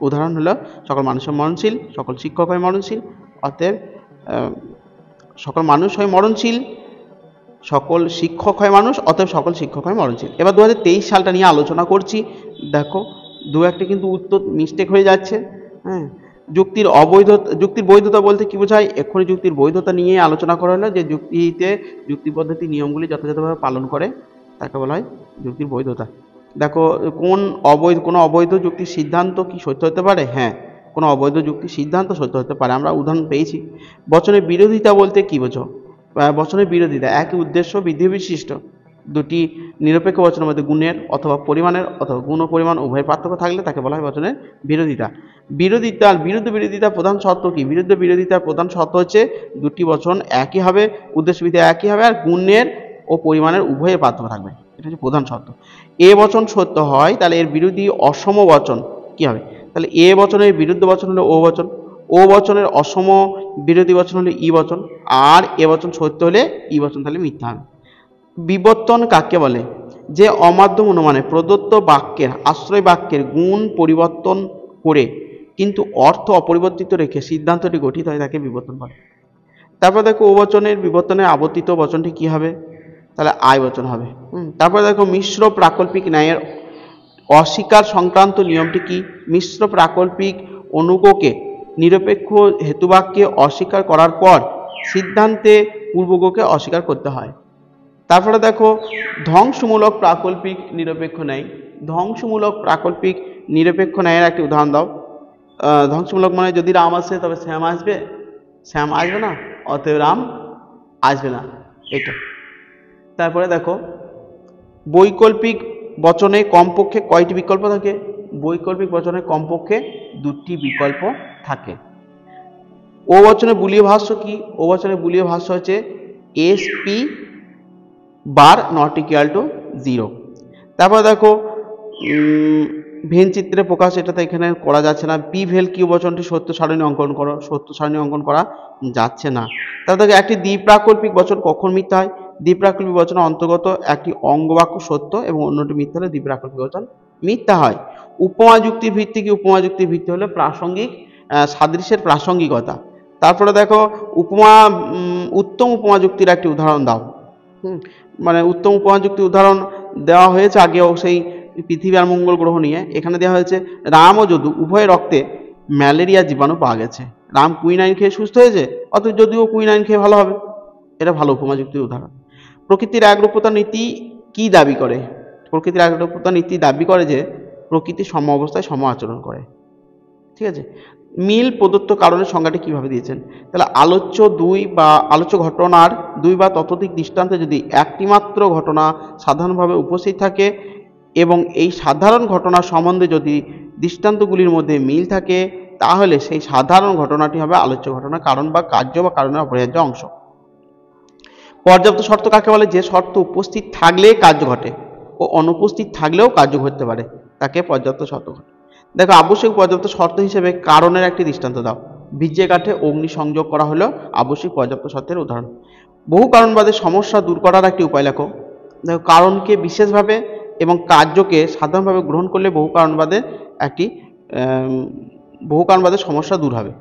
উদাহরণ হলো সকল মানুষ হয় মরণশীল, সকল শিক্ষক হয় মরণশীল, অতএব সকল মানুষ হয় মরণশীল, সকল শিক্ষক হয় মানুষ, অতএব সকল শিক্ষক হয় মরণশীল। এবার 2023 সালটা নিয়ে আলোচনা করছি। দেখো দু একটা কিন্তু উত্তর মিস্টেক হয়ে যাচ্ছে। হ্যাঁ, যুক্তির বৈধতা বলতে কি বোঝায়? এক্ষুনি যুক্তির বৈধতা নিয়ে আলোচনা করা হলো, যে যুক্তি পদ্ধতি নিয়মগুলি যথাযথভাবে পালন করে তাকে বলা হয় যুক্তির বৈধতা। দেখো কোনো অবৈধ যুক্তির সিদ্ধান্ত কি সত্য হতে পারে? হ্যাঁ, কোনো অবৈধ যুক্তির সিদ্ধান্ত সত্য হতে পারে। আমরা উদাহরণ পেয়েছি। বচনের বিরোধিতা বলতে কি বোঝো? বচনের বিরোধিতা একই উদ্দেশ্য বৃদ্ধি বিশিষ্ট দুটি নিরপেক্ষ বচনের মধ্যে গুণের অথবা পরিমাণের অথবা গুণ ও পরিমাণ উভয়ের পার্থক্য থাকলে তাকে বলা হয় বচনের বিরোধিতা। বিরোধিতার প্রধান শর্ত কি? বিরোধিতার প্রধান শর্ত হচ্ছে দুটি বচন একই হবে, উদ্দেশ্যবিধি একই হবে, আর গুণের ও পরিমাণের উভয়ের পার্থক্য থাকবে। এটা হচ্ছে প্রধান শর্ত। এ বচন সত্য হয় তাহলে এর বিরোধী অসম বচন কি হবে? তাহলে এ বচনের বিরুদ্ধ বচন হলো ও বচন, ও বচনের অসম বিরোধী বচন হলে ই বচন, আর এ বচন সত্য হলে ই বচন তাহলে মিথ্যা হবে। বিবর্তন কাকে বলে? যে অমাধ্যম অনুমানে প্রদত্ত বাক্যের আশ্রয় বাক্যের গুণ পরিবর্তন করে কিন্তু অর্থ অপরিবর্তিত রেখে সিদ্ধান্তটি গঠিত হয় তাকে বিবর্তন বলে। তারপর দেখো ও বচনের বিবর্তনে আবর্তিত বচনটি কি হবে? তাহলে আয় বচন হবে। তারপর দেখো মিশ্র প্রাকল্পিক ন্যায়ের অস্বীকার সংক্রান্ত নিয়মটি কি? মিশ্র প্রাকল্পিক অনুগকে নিরপেক্ষ হেতুবাক্যে অস্বীকার করার পর সিদ্ধান্তে পূর্বগকে অস্বীকার করতে হয়। তারপরে দেখো ধ্বংসমূলক প্রাকল্পিক নিরপেক্ষ ন্যায়। ধ্বংসমূলক প্রাকল্পিক নিরপেক্ষ ন্যায়ের একটি উদাহরণ দাও। ধ্বংসমূলক মানে যদি রাম আসে তবে শ্যাম আসবে, শ্যাম আসবে না, অতএব রাম আসবে না, এটা। তারপরে দেখো বৈকল্পিক বচনে কমপক্ষে কয়টি বিকল্প থাকে? বৈকল্পিক বচনে কমপক্ষে দুটি বিকল্প থাকে। ও বচনে বুলিয় ভাষ্য কি? ও বচনে বুলিয় ভাষ্য হচ্ছে SP bar not equal to 0। তারপর দেখো ভেন চিত্রে প্রকাশ, এটা তো এখানে করা যাচ্ছে না। পি ভেল কিউ বচনটি সত্য সারণী অঙ্কন করো, সত্য সারণী অঙ্কন করা যাচ্ছে না। তারপর দেখো একটি দ্বিপ্রাকল্পিক বচন কখন মিথ্যা হয়? দ্বিপ্রাকল্পিক বচনের অন্তর্গত একটি অঙ্গবাক্য সত্য এবং অন্যটি মিথ্যা হলে দ্বিপ্রাকল্পিক বচন মিথ্যা হয়। উপমা যুক্তির ভিত্তি কি? উপমা যুক্তির ভিত্তি হলো প্রাসঙ্গিক সাদৃশ্যের প্রাসঙ্গিকতা। তারপরে দেখো উত্তম উপমা যুক্তির একটি উদাহরণ দাও। মানে উত্তম উপমা যুক্তির উদাহরণ দেওয়া হয়েছে আগেও সেই পৃথিবী আর মঙ্গল গ্রহ নিয়ে। এখানে দেওয়া হয়েছে রাম ও যদু উভয় রক্তে ম্যালেরিয়া জীবাণু পাওয়া গেছে, রাম কুইনাইন খেয়ে সুস্থ হয়েছে, অথচ যদিও কুইনাইন খেয়ে ভালো হবে। এটা ভালো উপমা যুক্তির উদাহরণ। প্রকৃতির একরূপতা নীতি কি দাবি করে? প্রকৃতির একরূপতা নীতি দাবি করে যে প্রকৃতি সম অবস্থায় সম আচরণ করে। ঠিক আছে। মিল প্রদত্ত কারণের সংজ্ঞাটি কিভাবে দিয়েছেন? তাহলে আলোচ্য ঘটনার দুই বা ততোধিক দৃষ্টান্তে যদি একটি মাত্র ঘটনা সাধারণভাবে উপস্থিত থাকে এবং এই সাধারণ ঘটনা সম্বন্ধে যদি দৃষ্টান্তগুলির মধ্যে মিল থাকে তাহলে সেই সাধারণ ঘটনাটি হবে আলোচ্য ঘটনা, কারণ বা কার্য বা কারণের অপরিহার্য অংশ। পর্যাপ্ত শর্ত কাকে বলে? যে শর্ত উপস্থিত থাকলে কার্য ঘটে ও অনুপস্থিত থাকলেও কার্য ঘটতে পারে তাকে পর্যাপ্ত শর্ত ঘটে। দেখো আবশ্যক পর্যাপ্ত শর্ত হিসেবে কারণের একটি দৃষ্টান্ত দাও। বীর্যে কাঠে অগ্নি সংযোগ করা হলো আবশ্যিক পর্যাপ্ত শর্তের উদাহরণ। বহু কারণবাদের সমস্যা দূর করার একটি উপায় লেখো। দেখো কারণকে বিশেষভাবে এবং কার্যকে সাধারণভাবে গ্রহণ করলে বহু কারণবাদের সমস্যা দূর হবে।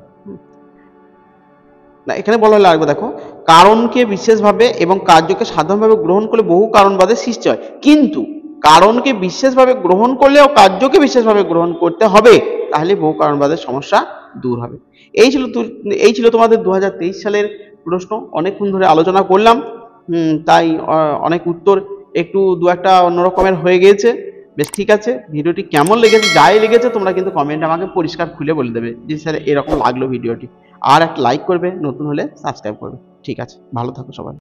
না, এখানে বলা হলো আরেকবার দেখো, কারণকে বিশেষভাবে এবং কার্যকে সাধারণভাবে গ্রহণ করলে বহু কারণবাদের সৃষ্টি হয়, কিন্তু কারণকে বিশেষভাবে গ্রহণ করলেও কার্যকে বিশেষভাবে গ্রহণ করতে হবে, তাহলে বহু কারণবাদের সমস্যা দূর হবে। এই ছিল তোমাদের 2023 সালের প্রশ্ন। অনেকক্ষণ ধরে আলোচনা করলাম, তাই অনেক উত্তর একটু দু একটা অন্যরকমের হয়ে গিয়েছে। বেশ ঠিক আছে, ভিডিওটি কেমন লেগেছে, যাই লেগেছে তোমরা কিন্তু কমেন্টে আমাকে পরিষ্কার খুলে বলে দেবে যে স্যার এরকম লাগলো ভিডিওটি। আর একটা লাইক করবে, নতুন হলে সাবস্ক্রাইব করবে। ঠিক আছে, ভালো থাকো সবাই।